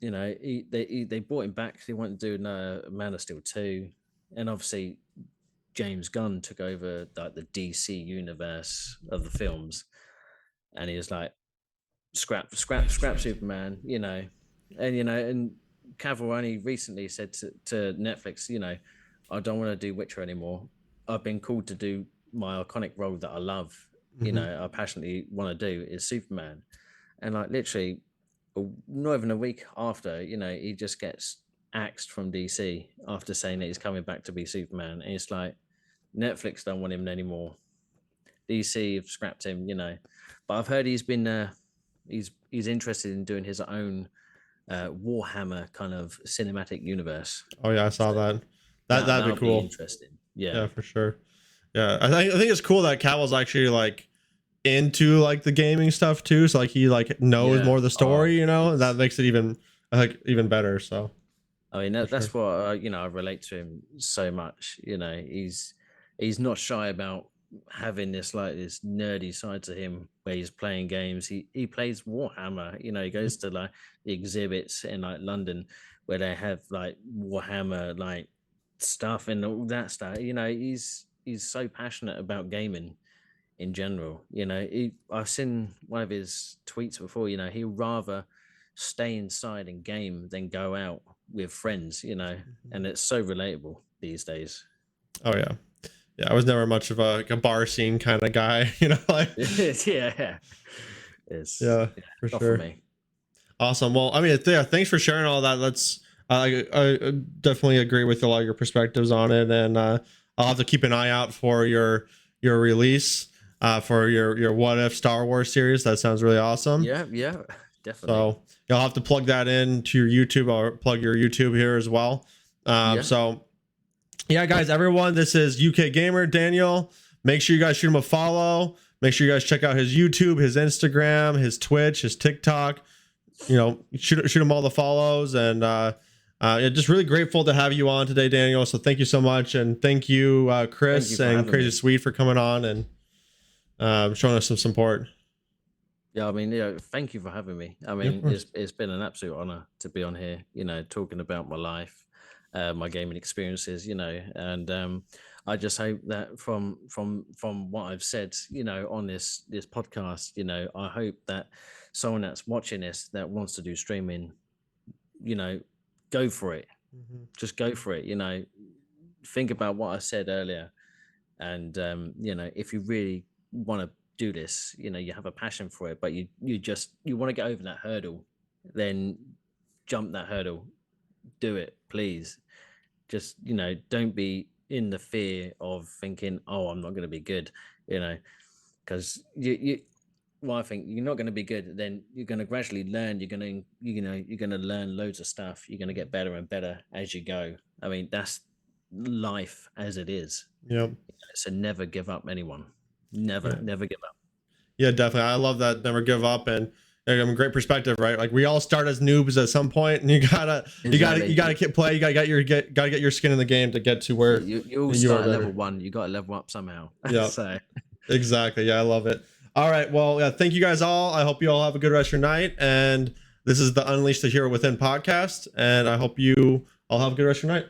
you know, they brought him back. They wanted to do Man of Steel 2, and obviously James Gunn took over like the DC universe of the films, and he was like, scrap Superman, you know. And Cavill only recently said to Netflix, you know, I don't want to do Witcher anymore. I've been called to do my iconic role that I love, you know, I passionately want to do is Superman. And like literally not even a week after, you know, he just gets axed from DC after saying that he's coming back to be Superman. And it's like Netflix don't want him anymore. DC have scrapped him, you know. But I've heard he's been he's interested in doing his own Warhammer kind of cinematic universe. Oh yeah, I saw that. That'd be cool. Interesting. Yeah. Yeah, for sure. Yeah, I think it's cool that Cavill's actually like into like the gaming stuff too. So like he like knows more of the story. You know, that makes it even even better. So. I mean, that's what you know. I relate to him so much. You know, he's not shy about having this like this nerdy side to him where he's playing games. He plays Warhammer. You know, he goes to like the exhibits in like London where they have like Warhammer like stuff and all that stuff. You know, he's so passionate about gaming in general. You know, I've seen one of his tweets before. You know, he'd rather stay inside and game than go out with friends, you know, and it's so relatable these days. Oh yeah, I was never much of a bar scene kind of guy, you know. Like yeah, for sure. For awesome. Well, I mean, yeah, thanks for sharing all that. Let's I definitely agree with a lot of your perspectives on it, and I'll have to keep an eye out for your release for your What If Star Wars series. That sounds really awesome. Yeah, definitely. So you'll have to plug that in to your YouTube. I'll plug your YouTube here as well. So yeah, guys, everyone, this is UK Gamer Daniel. Make sure you guys shoot him a follow. Make sure you guys check out his YouTube, his Instagram, his Twitch, his TikTok. You know, shoot him all the follows. And just really grateful to have you on today, Daniel. So thank you so much. And thank you, Chris and Crazy Sweet for coming on and showing us some support. Yeah, I mean, yeah, thank you for having me. I mean, it's been an absolute honor to be on here, you know, talking about my life, my gaming experiences, you know, and I just hope that from what I've said, you know, on this podcast, you know, I hope that someone that's watching this that wants to do streaming, you know, go for it. Just go for it, you know. Think about what I said earlier, and you know, if you really want to do this, you know, you have a passion for it, but you want to get over that hurdle, then jump that hurdle. Do it, please. Just, you know, don't be in the fear of thinking, oh, I'm not going to be good, you know, because well, I think you're not going to be good, then you're going to gradually learn. You're going to learn loads of stuff. You're going to get better and better as you go. I mean, that's life as it is. Yep. So never give up, anyone. Never give up. Yeah, definitely. I love that. Never give up. And I mean, great perspective, right? Like we all start as noobs at some point, and you gotta play. You gotta get your skin in the game to get to where you all start at level 1. You gotta level up somehow. Yeah. So exactly. Yeah, I love it. All right. Well, yeah. Thank you guys all. I hope you all have a good rest of your night. And this is the Unleash the Hero Within podcast. And I hope you all have a good rest of your night.